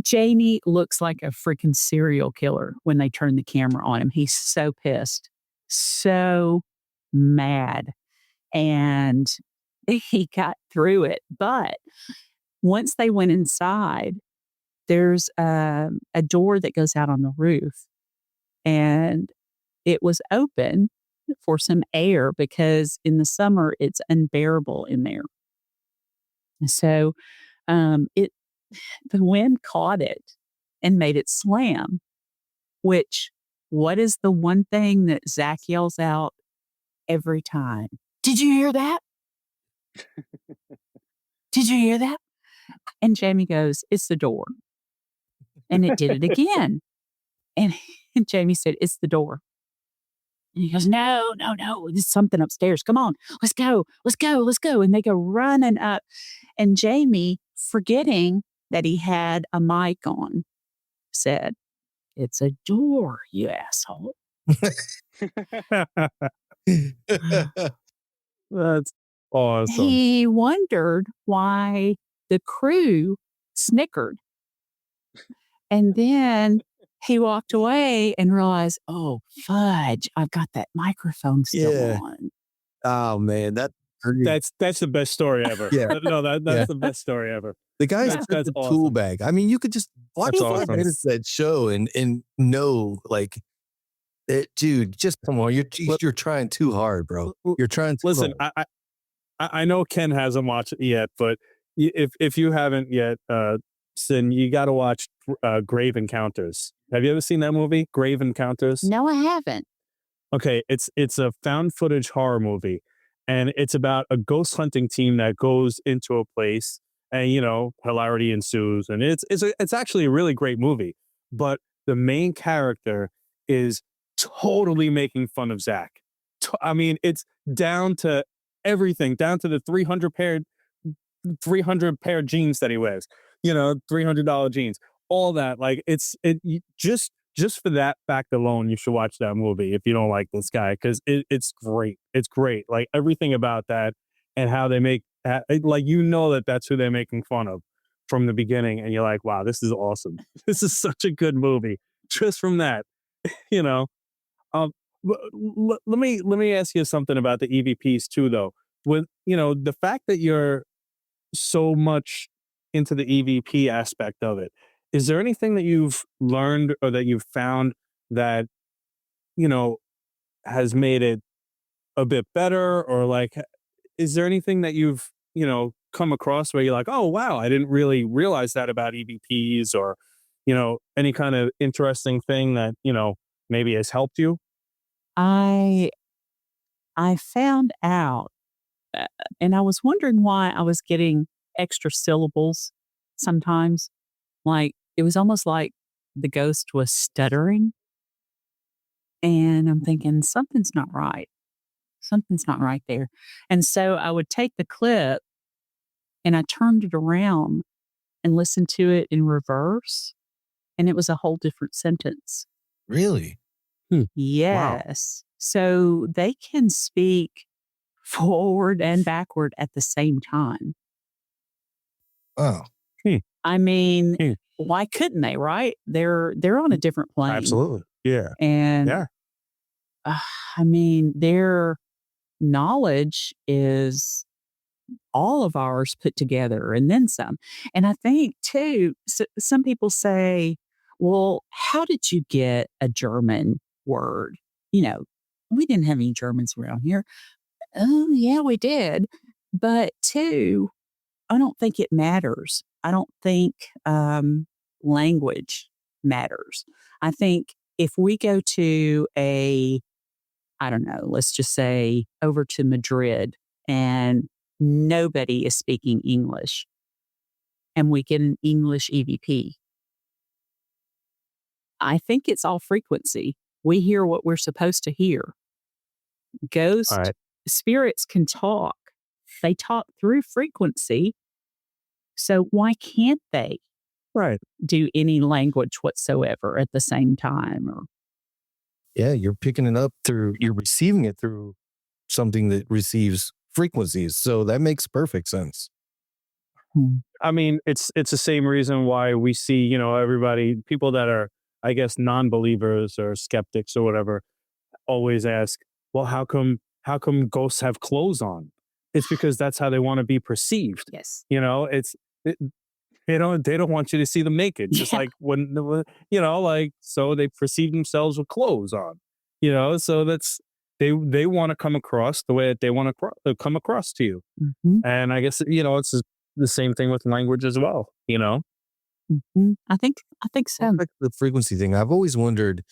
Jamie looks like a freaking serial killer when they turn the camera on him. He's so pissed, so mad. And he got through it. But once they went inside, there's a door that goes out on the roof. And it was open for some air because in the summer it's unbearable in there. So the wind caught it and made it slam, which, what is the one thing that Zach yells out every time? Did you hear that? Did you hear that? And Jamie goes, it's the door. And it did it again. And Jamie said, it's the door. And he goes, no, there's something upstairs. Come on, let's go. And they go running up. And Jamie, forgetting that he had a mic on, said, it's a door, you asshole. That's awesome. He wondered why the crew snickered. And then he walked away and realized, oh, fudge, I've got that microphone still on. Oh, man, that's the best story ever. Yeah. No, that's the best story ever. The guy's got the awesome. tool bag. I mean, you could just watch 5 minutes of that show and know, like, dude, just come on. You're trying too hard, bro. You're trying too hard. Listen, I know Ken hasn't watched it yet, but if you haven't yet, Cyn, you got to watch Grave Encounters. Have you ever seen that movie, Grave Encounters? No, I haven't. Okay, it's a found footage horror movie, and it's about a ghost hunting team that goes into a place, and hilarity ensues, and it's actually a really great movie. But the main character is totally making fun of Zach. I mean, it's down to everything, down to the 300 pair of jeans that he wears. $300 jeans, all that. Like, just for that fact alone, you should watch that movie if you don't like this guy, because it's great. It's great. Like, everything about that and how they make like, you know, that's who they're making fun of from the beginning, and you're like, wow, this is awesome. This is such a good movie just from that, you know. Um, let me ask you something about the EVPs too, though. With, you know, the fact that you're so much into the EVP aspect of it, is there anything that you've learned or that you've found that, you know, has made it a bit better, or like, is there anything that you've, you know, come across where you're like, oh wow, I didn't really realize that about EVPs, or, you know, any kind of interesting thing that, you know, maybe has helped you? I I found out, uh, and I was wondering why I was getting extra syllables sometimes. Like, it was almost like the ghost was stuttering, and I'm thinking, "Something's not right. Something's not right there." And so I would take the clip and I turned it around and listened to it in reverse, and it was a whole different sentence. Really? Wow. Yes. So they can speak forward and backward at the same time. Wow. I mean, Hmm. why couldn't they, right? They're on a different plane. Absolutely. Yeah. And Yeah. uh, I mean, their knowledge is all of ours put together and then some. And I think too, some people say, well, how did you get a German word? You know, we didn't have any Germans around here. Oh, yeah, we did. But two, I don't think it matters. I don't think language matters. I think if we go to I don't know, let's just say over to Madrid and nobody is speaking English and we get an English EVP, I think it's all frequency. We hear what we're supposed to hear. All Ghost right. spirits can talk, they talk through frequency. So why can't they Right. do any language whatsoever at the same time? Or Yeah, you're picking it up you're receiving it through something that receives frequencies. So that makes perfect sense. I mean, it's the same reason why we see, you know, everybody, people that are, I guess, non-believers or skeptics or whatever, always ask, well, how come ghosts have clothes on? It's because that's how they want to be perceived. yes. You know, it, they don't want you to see them naked. Just Yeah. like you know, like, so they perceive themselves with clothes on. You know, so that's, they want to come across the way that they want to come across to you. Hmm. And I guess, you know, it's the same thing with language as well. You know. I think Well, so. back to the frequency thing, I've always wondered,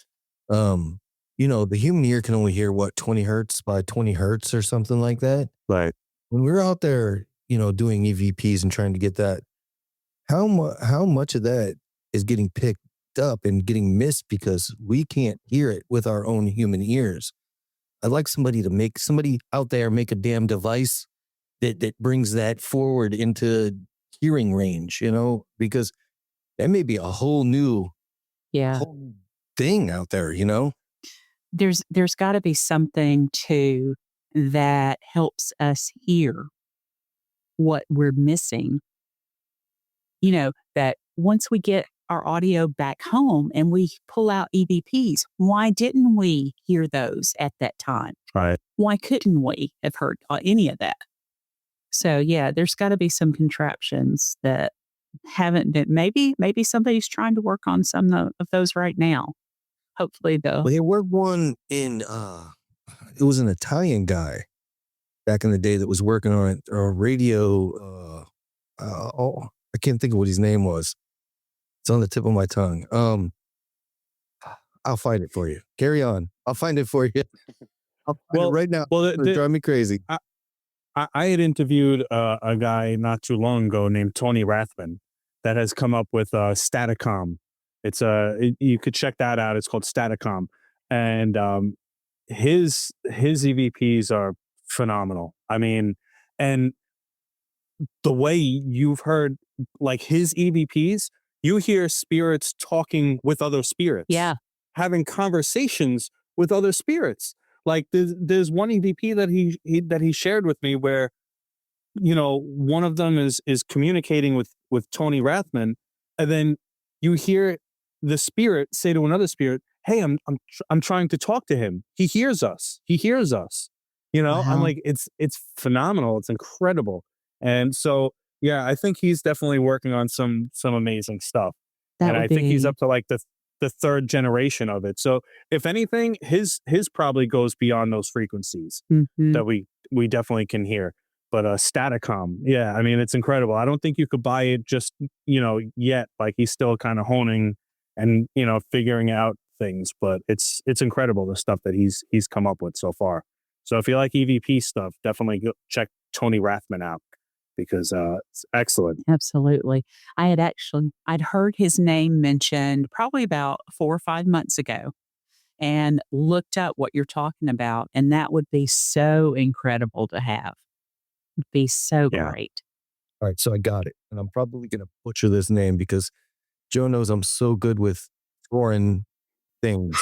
um, you know, the human ear can only hear what, 20 hertz by 20 hertz or something like that. Right. When we're out there, you know, doing EVPs and trying to get that, how much of that is getting picked up and getting missed because we can't hear it with our own human ears? I'd like somebody out there make a damn device that brings that forward into hearing range, you know, because that may be a whole new Yeah. thing out there, you know? There's got to be something too that helps us hear what we're missing. You know, that once we get our audio back home and we pull out EVPs, why didn't we hear those at that time? Right. Why couldn't we have heard any of that? So yeah, there's got to be some contraptions that haven't been. Maybe somebody's trying to work on some of those right now. Hopefully, though. Well, there were one in, it was an Italian guy back in the day that was working on a radio, oh, I can't think of what his name was. It's on the tip of my tongue. I'll find it for you. Carry on. I'll find it for you. I'll find it Well, right now. well, It'll drive me crazy. I had interviewed a guy not too long ago named Tony Rathman that has come up with Staticom. You could check that out. It's called Staticom, and his EVPs are phenomenal. I mean, and the way you've heard, like, his EVPs, you hear spirits talking with other spirits. Yeah. Having conversations with other spirits. Like, there's one EVP that he shared with me where one of them is communicating with Tony Rathman, and then you hear the spirit say to another spirit, "Hey, I'm trying to talk to him. He hears us. He hears us." I'm Wow. like, it's phenomenal. It's incredible. And so, yeah, I think he's definitely working on some amazing stuff. That And would I think he's be up to like the third generation of it. So if anything, his probably goes beyond those frequencies mhm. that we definitely can hear. But Staticom, yeah, I mean, it's incredible. I don't think you could buy it just yet. Like he's still kind of honing and figuring out things, but it's incredible the stuff that he's come up with so far. So if you like EVP stuff, definitely go check Tony Rathman out because it's excellent. Absolutely. I'd heard his name mentioned probably about 4 or 5 months ago and looked up what you're talking about, and that would be so incredible to have. Would be so Yeah. great. All right, so I got it. And I'm probably going to butcher this name because Joe knows I'm so good with foreign things.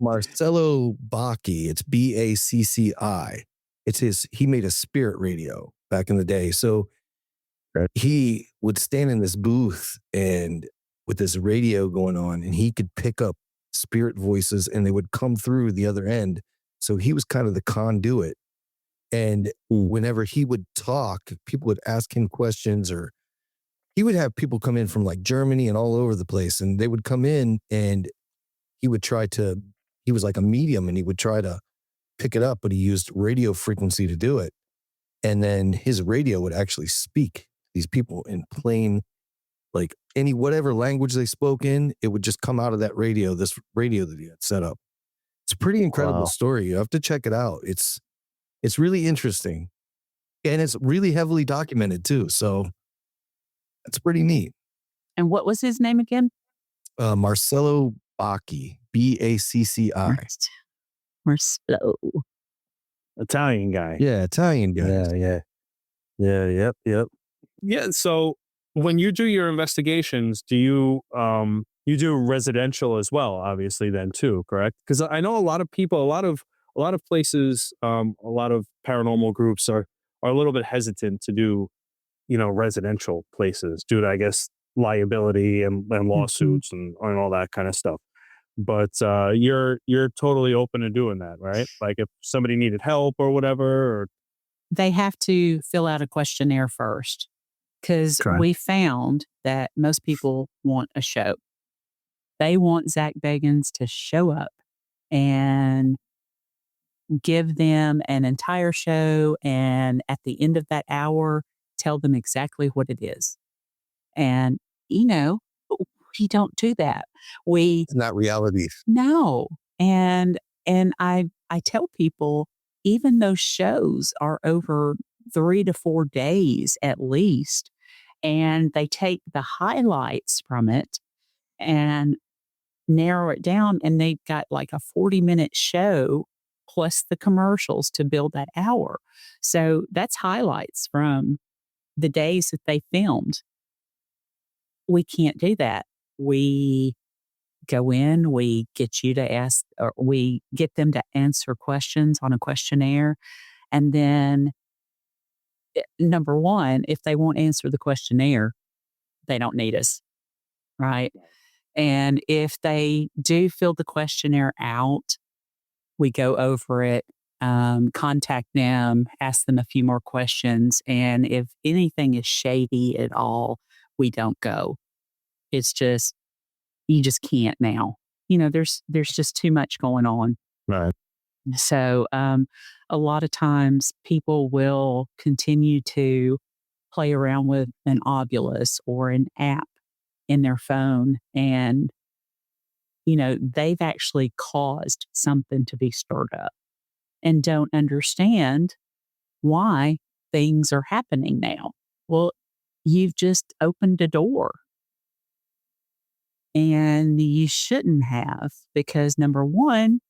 Marcello Bacci, it's Bacci. He made a spirit radio back in the day. So he would stand in this booth and with this radio going on, and he could pick up spirit voices and they would come through the other end. So he was kind of the conduit. And whenever he would talk, people would ask him questions, or he would have people come in from like Germany and all over the place. And they would come in and he was like a medium and he would try to pick it up, but he used radio frequency to do it. And then his radio would actually speak to these people in plain, like whatever language they spoke in, it would just come out of this radio that he had set up. It's a pretty incredible Wow. story. You have to check it out. It's really interesting. And it's really heavily documented too. So it's pretty neat. And what was his name again? Marcello Bacci, Bacci. We're slow. Italian guy. Yeah, Italian guy. Yeah. Yep. Yeah. So when you do your investigations, do you do residential as well? Obviously, then too, correct? Because I know a lot of people, a lot of places, a lot of paranormal groups are a little bit hesitant to do residential places due to, I guess, liability and lawsuits and all that kind of stuff. But you're totally open to doing that, right? Like if somebody needed help or whatever, or They have to fill out a questionnaire first because Okay. we found that most people want a show. They want Zach Bagans to show up and give them an entire show, and at the end of that hour, tell them exactly what it is. And, you know, we don't do that. We It's not reality. No. And I tell people, even those shows are over 3 to 4 days at least, and they take the highlights from it and narrow it down, and they've got like a 40-minute show plus the commercials to build that hour. So that's highlights from the days that they filmed. We can't do that. We go in, we get you to ask, or we get them to answer questions on a questionnaire. And then, number one, if they won't answer the questionnaire, they don't need us, right? And if they do fill the questionnaire out, we go over it, contact them, ask them a few more questions. And if anything is shady at all, we don't go. It's just, you just can't now. There's just too much going on. right. So a lot of times people will continue to play around with an Ovilus or an app in their phone, and they've actually caused something to be stirred up and don't understand why things are happening now. Well, you've just opened a door. And you shouldn't have, because number one,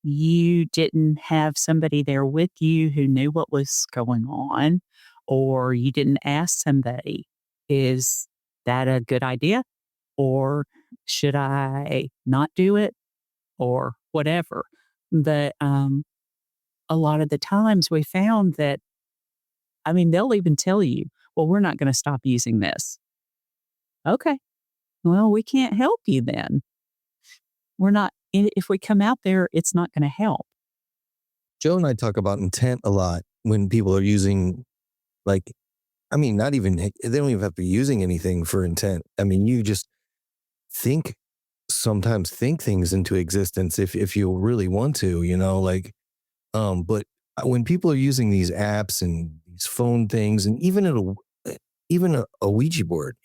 you didn't have somebody there with you who knew what was going on, or you didn't ask somebody, is that a good idea? Or should I not do it? Or whatever. But a lot of the times we found that I mean, they'll even tell you, well, we're not going to stop using this. Okay. Well, we can't help you then. We're not, if we come out there, it's not going to help. Joe and I talk about intent a lot when people are using, like, I mean, not even, they don't even have to be using anything for intent. I mean, you just sometimes think things into existence if you really want to, like, but when people are using these apps and these phone things and even a Ouija board,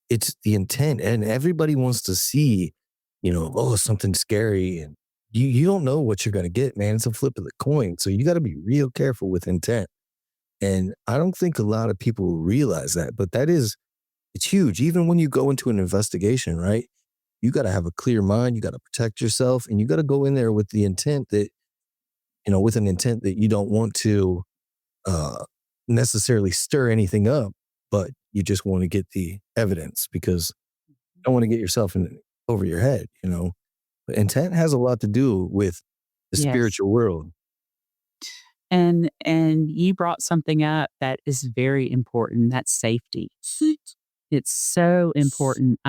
it's the intent, and everybody wants to see, oh, something scary, and you don't know what you're going to get, man. It's a flip of the coin. So you got to be real careful with intent. And I don't think a lot of people realize that, but it's huge. Even when you go into an investigation, right? You got to have a clear mind. You got to protect yourself, and you got to go in there with the intent that, with an intent that you don't want to necessarily stir anything up, but you just want to get the evidence because you don't want to get yourself over your head, But intent has a lot to do with the Yes. spiritual world. And you brought something up that is very important. That's safety. It's so important.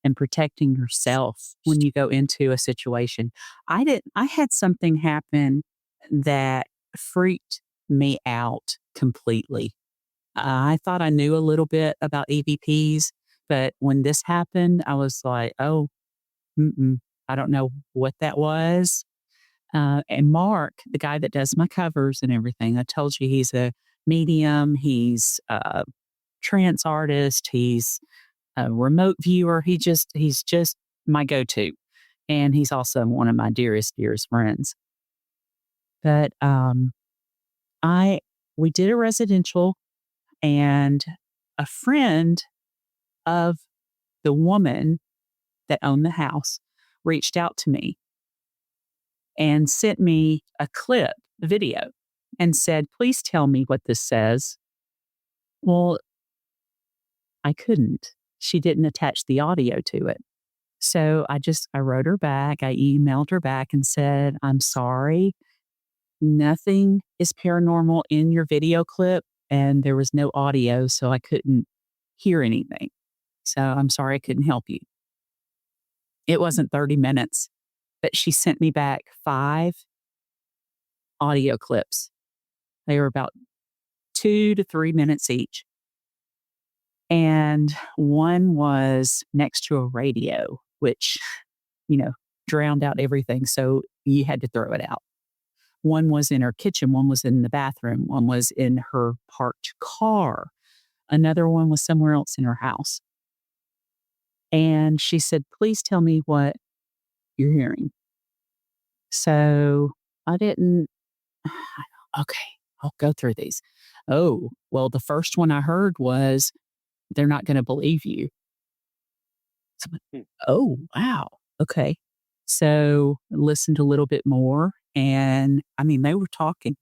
And protecting yourself when you go into a situation. I had something happen that freaked me out completely. I thought I knew a little bit about EVPs, but when this happened, I was like, oh, I don't know what that was. And Mark, the guy that does my covers and everything, I told you he's a medium, he's a trance artist, he's a remote viewer. He's just my go-to. And he's also one of my dearest friends. But we did a residential, and a friend of the woman that owned the house reached out to me and sent me a video, and said, please tell me what this says. Well, I couldn't. She didn't attach the audio to it. So I wrote her back. I emailed her back and said, I'm sorry. Nothing is paranormal in your video clip, and there was no audio, so I couldn't hear anything. So I'm sorry I couldn't help you. It wasn't 30 minutes, but she sent me back 5 audio clips. They were about 2 to 3 minutes each. And one was next to a radio, which, drowned out everything. So you had to throw it out. One was in her kitchen. One was in the bathroom. One was in her parked car. Another one was somewhere else in her house. And she said, please tell me what you're hearing. So I didn't, okay, I'll go through these. Oh, well, the first one I heard was, they're not going to believe you. So, oh, wow. Okay. So listened a little bit more. And I mean, they were talking.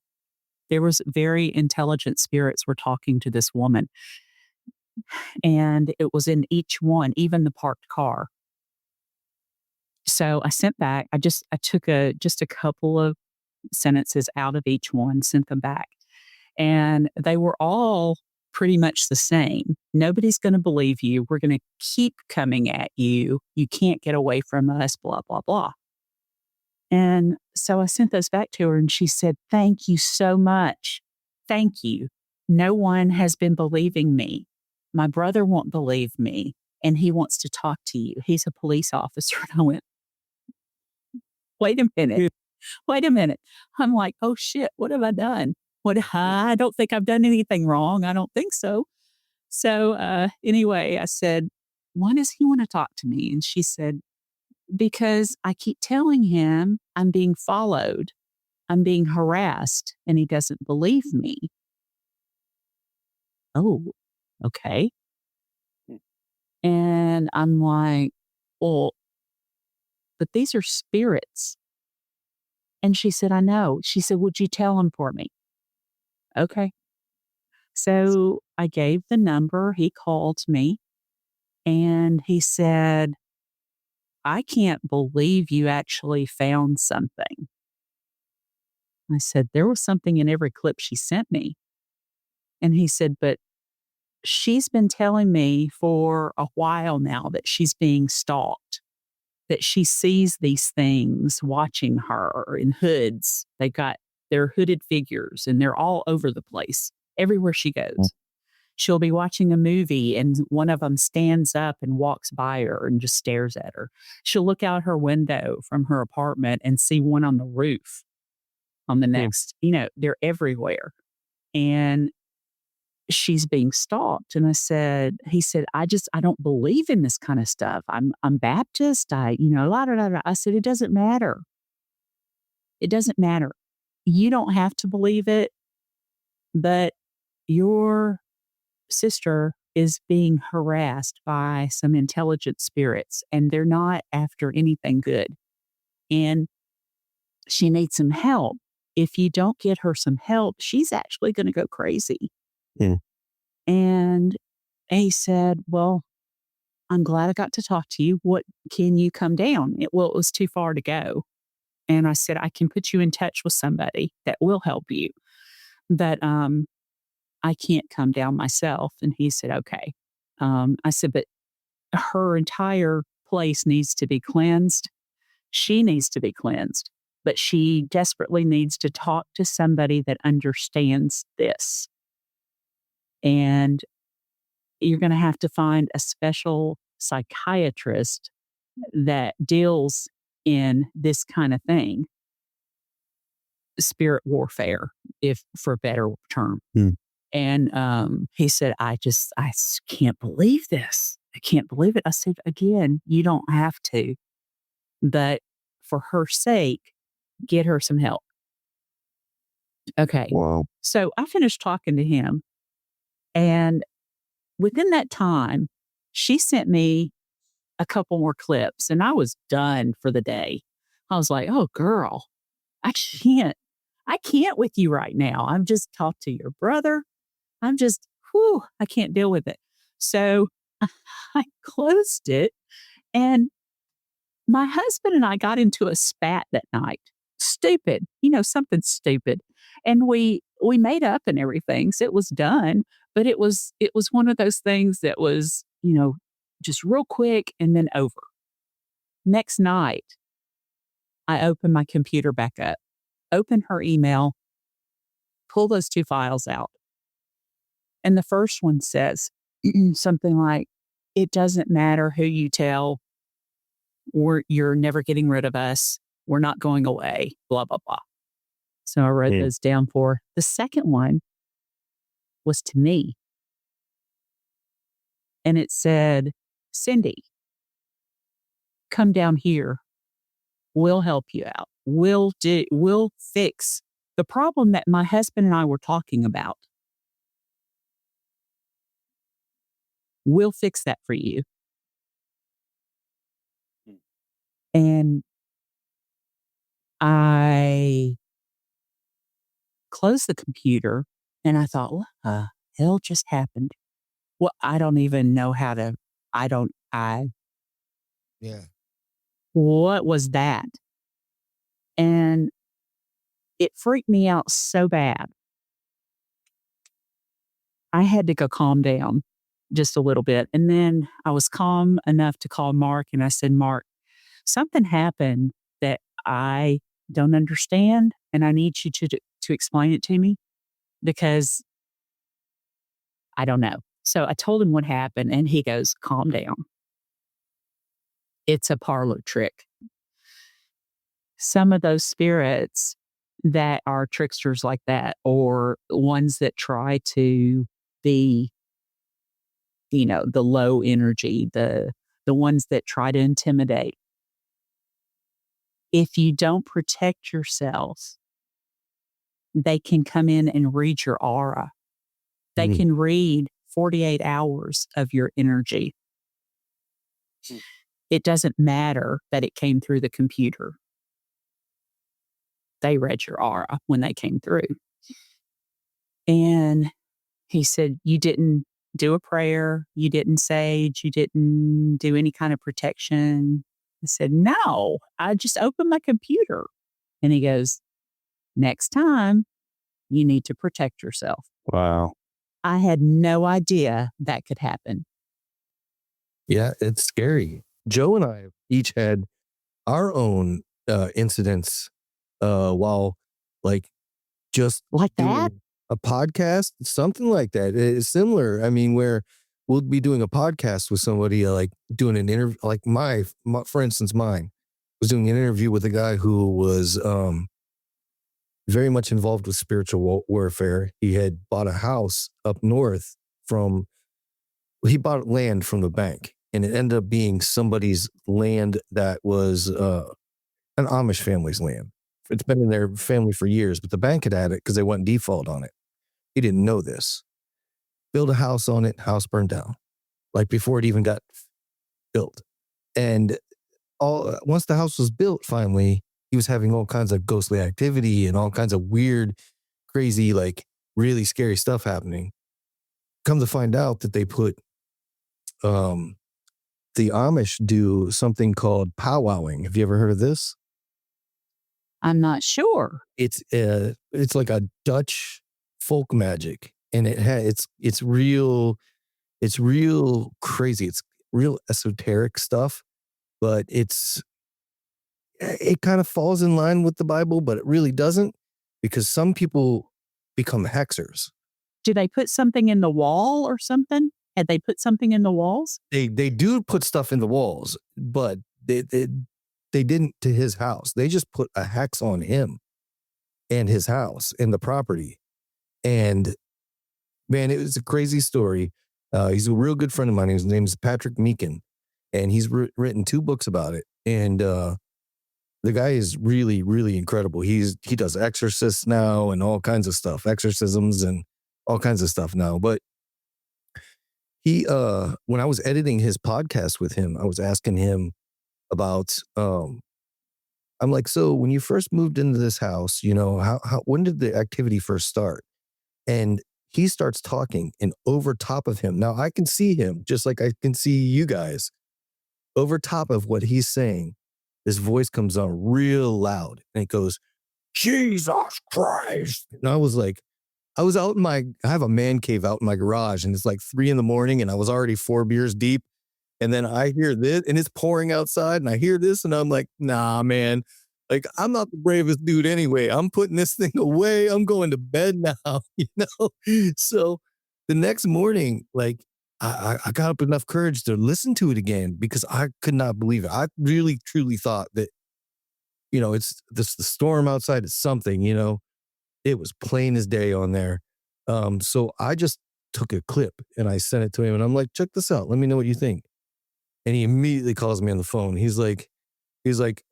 There was very intelligent spirits were talking to this woman. And it was in each one, even the parked car. So I sent back, I took just a couple of sentences out of each one, sent them back. And they were all pretty much the same. Nobody's going to believe you. We're going to keep coming at you. You can't get away from us, blah, blah, blah. And so I sent those back to her, and she said, thank you so much. Thank you. No one has been believing me. My brother won't believe me, and he wants to talk to you. He's a police officer. And I went, wait a minute. I'm like, oh shit, what have I done? I don't think I've done anything wrong. I don't think so. So anyway, I said, why does he want to talk to me? And she said, because I keep telling him I'm being followed, I'm being harassed, and he doesn't believe me. Oh, okay. And I'm like, well, but these are spirits. And she said, I know. She said, would you tell him for me? Okay. So I gave the number. He called me, and he said, I can't believe you actually found something. I said, there was something in every clip she sent me. And he said, but she's been telling me for a while now that she's being stalked, that she sees these things watching her in hoods. They've got their hooded figures and they're all over the place, everywhere she goes. She'll be watching a movie and one of them stands up and walks by her and just stares at her. She'll look out her window from her apartment and see one on the roof on the next, they're everywhere. And she's being stalked. And he said, I don't believe in this kind of stuff. I'm Baptist. La, da, da, da. I said, it doesn't matter. It doesn't matter. You don't have to believe it, but your sister is being harassed by some intelligent spirits and they're not after anything good. And she needs some help. If you don't get her some help, she's actually going to go crazy. Yeah. And he said, well, I'm glad I got to talk to you. What can you come down? It was too far to go. And I said, I can put you in touch with somebody that will help you. But I can't come down myself. And he said, okay. I said, but her entire place needs to be cleansed. She needs to be cleansed, but she desperately needs to talk to somebody that understands this. And you're going to have to find a special psychiatrist that deals in this kind of thing. Spirit warfare, if for a better term. And he said, I can't believe this. I can't believe it. I said, again, you don't have to, but for her sake, get her some help. Okay. Wow. So I finished talking to him, and within that time, she sent me a couple more clips, and I was done for the day. I was like, oh, girl, I can't with you right now. I've just talked to your brother. I can't deal with it. So I closed it, and my husband and I got into a spat that night. Stupid, something stupid. And we made up and everything. So it was done, but it was one of those things that was, just real quick and then over. Next night, I opened my computer back up, open her email, pull those 2 files out. And the first one says something like, it doesn't matter who you tell, you're never getting rid of us. We're not going away, blah, blah, blah. So I wrote those down for her. The second one was to me. And it said, Cindy, come down here. We'll help you out. We'll fix the problem that my husband and I were talking about. We'll fix that for you. And I closed the computer and I thought, what the hell just happened? Well, I don't even know how to, Yeah. What was that? And it freaked me out so bad. I had to go calm down just a little bit. And then I was calm enough to call Mark and I said, Mark, something happened that I don't understand and I need you to explain it to me because I don't know. So I told him what happened and he goes, calm down. It's a parlor trick. Some of those spirits that are tricksters like that, or ones that try to be, the low energy, the ones that try to intimidate. If you don't protect yourself, they can come in and read your aura. They can read 48 hours of your energy. It doesn't matter that it came through the computer. They read your aura when they came through. And he said, you didn't do a prayer. You didn't sage. You didn't do any kind of protection. I said, no, I just opened my computer. And he goes, next time you need to protect yourself. Wow. I had no idea that could happen. Yeah, it's scary. Joe and I each had our own incidents while like just Like doing that? a podcast, something like that. It's similar. I mean, where we'll be doing a podcast with somebody, like doing an interview, like for instance, mine was doing an interview with a guy who was very much involved with spiritual warfare. He had bought a house up north he bought land from the bank, and it ended up being somebody's land that was an Amish family's land. It's been in their family for years, but the bank had it because they went default on it. He didn't know this. Built a house on it, house burned down, like before it even got built. And once the house was built, finally, he was having all kinds of ghostly activity and all kinds of weird, crazy, like really scary stuff happening. Come to find out that they put the Amish do something called powwowing. Have you ever heard of this? I'm not sure. It's like a Dutch folk magic, and it's real crazy. It's real esoteric stuff, but it kind of falls in line with the Bible, but it really doesn't, because some people become hexers. Do they put something in the wall or something? Had they put something in the walls? They do put stuff in the walls, but they didn't to his house. They just put a hex on him and his house and the property. And man, it was a crazy story. He's a real good friend of mine. His name is Patrick Meekin, and he's written 2 books about it. And the guy is really, really incredible. He does exorcists now and all kinds of stuff, exorcisms and all kinds of stuff now. But he, when I was editing his podcast with him, I was asking him about, I'm like, so when you first moved into this house, when did the activity first start? And he starts talking, and over top of him, now I can see him just like I can see you guys. Over top of what he's saying, this voice comes on real loud, and it goes, Jesus Christ. And I was like, I have a man cave out in my garage, and it's like 3 a.m, and I was already 4 beers deep. And then I hear this, and it's pouring outside, and I hear this, and I'm like, nah, man, like, I'm not the bravest dude anyway. I'm putting this thing away. I'm going to bed now, So the next morning, like, I got up enough courage to listen to it again, because I could not believe it. I really, truly thought that, it's this, the storm outside is something, it was plain as day on there. So I just took a clip and I sent it to him, and I'm like, check this out. Let me know what you think. And he immediately calls me on the phone. He's like,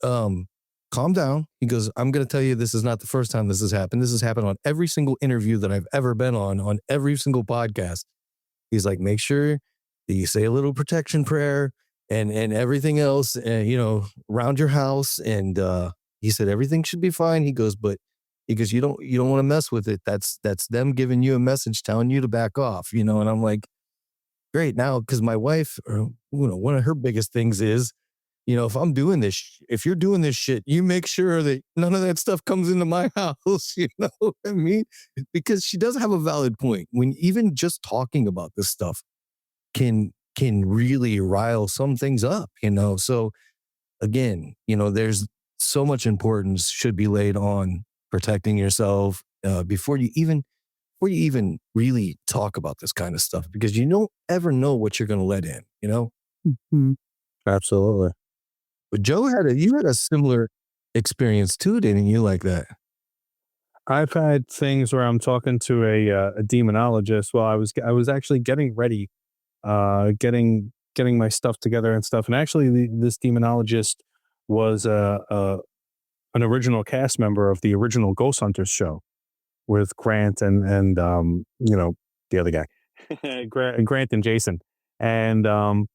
calm down. He goes, I'm going to tell you, this is not the first time this has happened. This has happened on every single interview that I've ever been on every single podcast. He's like, make sure that you say a little protection prayer and everything else, around your house. And he said, everything should be fine. He goes, you don't want to mess with it. That's them giving you a message telling you to back off, and I'm like, great. Now, because my wife, one of her biggest things is, if I'm doing this, if you're doing this shit, you make sure that none of that stuff comes into my house. You know what I mean? Because she does have a valid point. When even just talking about this stuff can really rile some things up, So again, there's so much importance should be laid on protecting yourself before you even really talk about this kind of stuff, because you don't ever know what you're going to let in, Mm-hmm. Absolutely. But Joe you had a similar experience too, didn't you? Like that? I've had things where I'm talking to a demonologist while I was actually getting ready, getting my stuff together and stuff. And actually, this demonologist was an original cast member of the original Ghost Hunters show with Grant and the other guy, Grant and Jason, and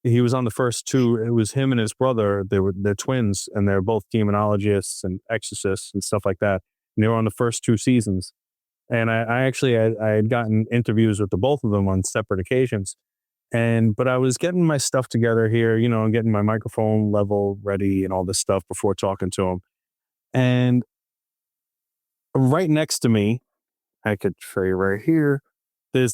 he was on the first 2. It was him and his brother. They're twins, and they're both demonologists and exorcists and stuff like that. And they were on the first 2 seasons. And I had gotten interviews with the both of them on separate occasions. But I was getting my stuff together here, and getting my microphone level ready and all this stuff before talking to him. And right next to me, I could show you right here, there's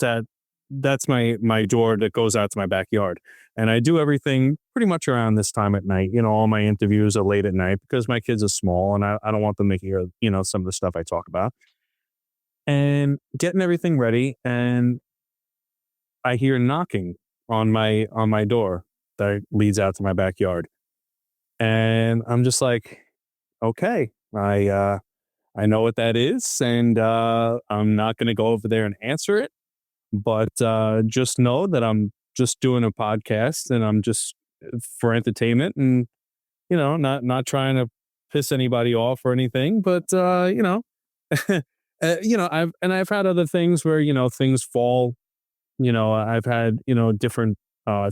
that's my door that goes out to my backyard. And I do everything pretty much around this time at night. All my interviews are late at night because my kids are small and I don't want them to hear, some of the stuff I talk about. And getting everything ready, and I hear knocking on my door that leads out to my backyard. And I'm just like, okay, I know what that is, and I'm not going to go over there and answer it. But just know that I'm just doing a podcast, and I'm just for entertainment, and not trying to piss anybody off or anything. But I've had other things where things fall. I've had different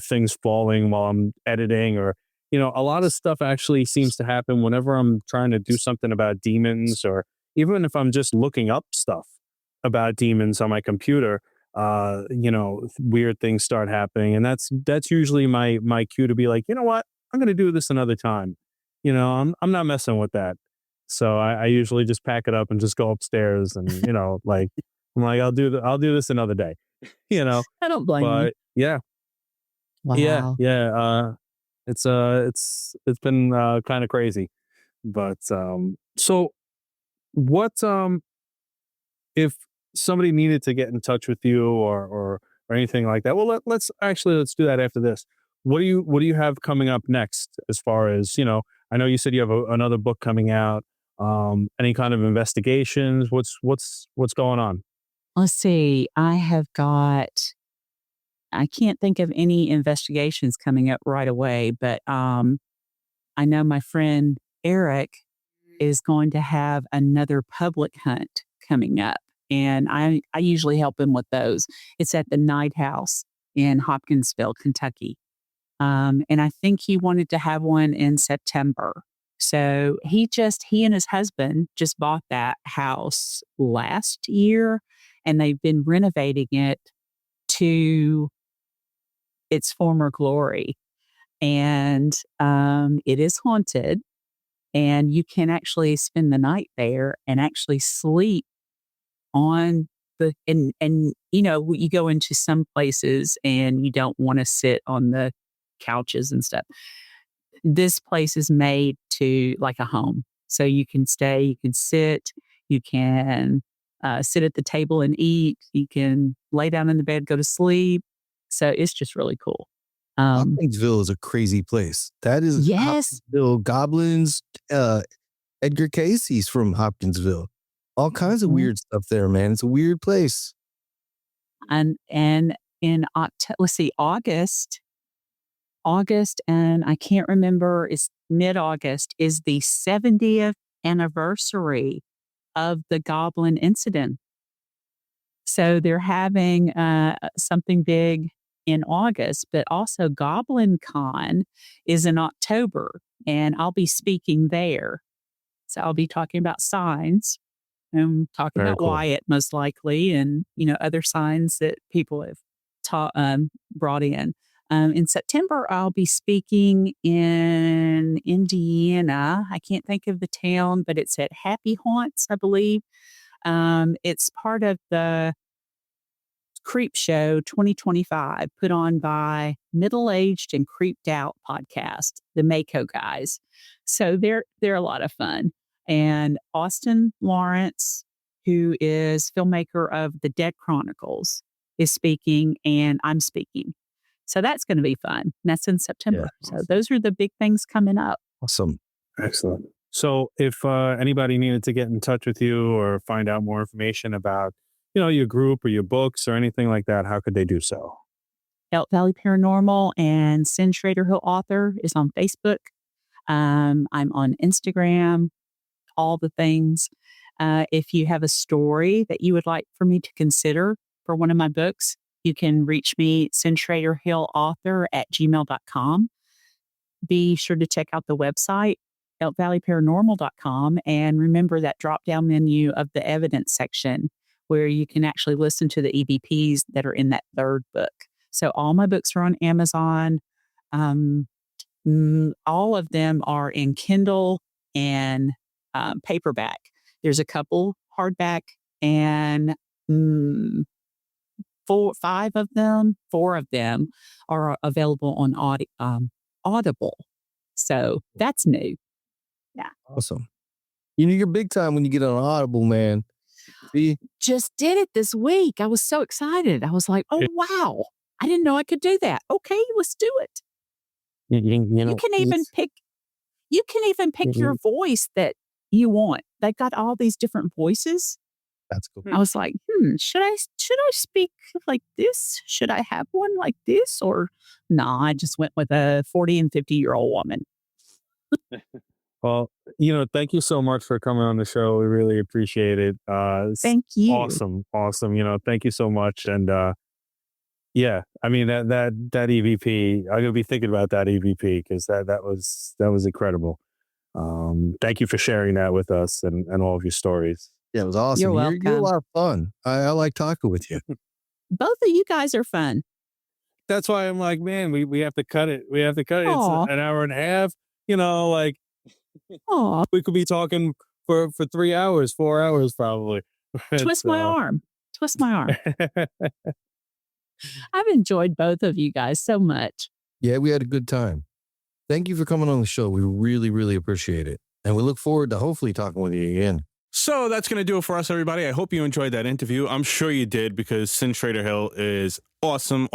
things falling while I'm editing, or a lot of stuff actually seems to happen whenever I'm trying to do something about demons, or even if I'm just looking up stuff about demons on my computer. Weird things start happening, and that's usually my cue to be like, you know what, I'm going to do this another time. I'm not messing with that. So I usually just pack it up and just go upstairs, and like I'm like, I'll do this another day. I don't blame you. But yeah, Wow. yeah. It's been kind of crazy, but so what if somebody needed to get in touch with you or anything like that? Well, let's do that after this. What do you have coming up next? As far as I know you said you have another book coming out. Any kind of investigations? What's going on? Let's see. I can't think of any investigations coming up right away, but I know my friend Eric is going to have another public hunt coming up. And I usually help him with those. It's at the Night House in Hopkinsville, Kentucky. And I think he wanted to have one in September. So he and his husband just bought that house last year, and they've been renovating it to its former glory. And it is haunted, and you can actually spend the night there and actually sleep on and you go into some places and you don't want to sit on the couches and stuff. This place is made to like a home. So you can stay, you can sit, you can sit at the table and eat, you can lay down in the bed, go to sleep. So it's just really cool. Hopkinsville is a crazy place. That is Yes. Hopkinsville goblins. Edgar Casey's from Hopkinsville. All kinds of weird stuff there, man. It's a weird place. And in August, and I can't remember, it's mid-August, is the 70th anniversary of the Goblin incident. So they're having something big in August, but also Goblin Con is in October, and I'll be speaking there. So I'll be talking about signs. I'm talking about cool. Wyatt most likely, and other signs that people have brought in. In September, I'll be speaking in Indiana. I can't think of the town, but it's at Happy Haunts, I believe. It's part of the Creep Show 2025, put on by Middle Aged and Creeped Out podcast, the Mako guys. So they're a lot of fun. And Austin Lawrence, who is filmmaker of The Dead Chronicles, is speaking, and I'm speaking. So that's going to be fun. And that's in September. Yeah, So those are the big things coming up. Awesome. Excellent. So if anybody needed to get in touch with you or find out more information about, your group or your books or anything like that, how could they do so? Elk Valley Paranormal and Cyn Shrader Hill Author is on Facebook. I'm on Instagram, all the things. If you have a story that you would like for me to consider for one of my books, you can reach me, Cyn Shrader Hill Author @gmail.com. Be sure to check out the website, elkvalleyparanormal.com, and remember that drop-down menu of the evidence section where you can actually listen to the EVPs that are in that third book. So all my books are on Amazon. All of them are in Kindle and paperback. There's a couple hardback and 4 of them are available on Audible. So that's new. Yeah. Awesome. You're big time when you get on Audible, man. See? Just did it this week. I was so excited. I was like, oh, wow. I didn't know I could do that. Okay, let's do it. You can even pick your voice that you want. They got all these different voices. That's cool. I was like, should I speak like this? Should I have one like this? Or I just went with a 40 and 50-year-old woman. Well, thank you so much for coming on the show. We really appreciate it. Thank you. Awesome. Thank you so much. And yeah, I mean that EVP, I'm gonna be thinking about that EVP because that was incredible. Thank you for sharing that with us and all of your stories. Yeah, it was awesome. You're welcome. You're a lot of fun. I like talking with you. Both of you guys are fun. That's why I'm like, man, we have to cut it. We have to cut it. Aw. It's an hour and a half. Like Aw, we could be talking for 3 hours, 4 hours probably. twist my arm. I've enjoyed both of you guys so much. Yeah, we had a good time. Thank you for coming on the show. We really, really appreciate it. And we look forward to hopefully talking with you again. So that's going to do it for us, everybody. I hope you enjoyed that interview. I'm sure you did because Cyn Shrader Hill is awesome.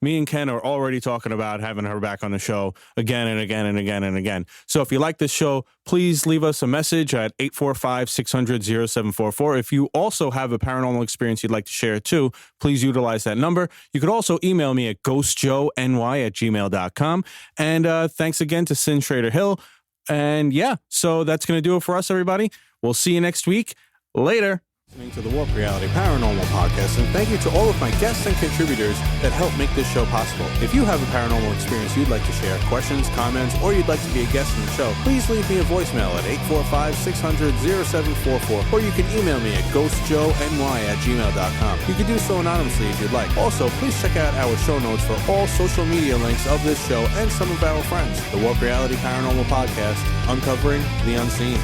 Me and Ken are already talking about having her back on the show again and again and again and again. So if you like this show, please leave us a message at 845-600-0744. If you also have a paranormal experience you'd like to share too, please utilize that number. You could also email me at ghostjoeny@gmail.com. And thanks again to Cyn Shrader Hill. And yeah, so that's going to do it for us, everybody. We'll see you next week. Later. Listening to the Warp Reality Paranormal Podcast, and thank you to all of my guests and contributors that help make this show possible. If you have a paranormal experience you'd like to share, questions, comments, or you'd like to be a guest in the show, please leave me a voicemail at 845-600-0744, or you can email me at ghostjoeny@gmail.com. You can do so anonymously if you'd like. Also, please check out our show notes for all social media links of this show and some of our friends. The Warp Reality Paranormal Podcast, uncovering the unseen.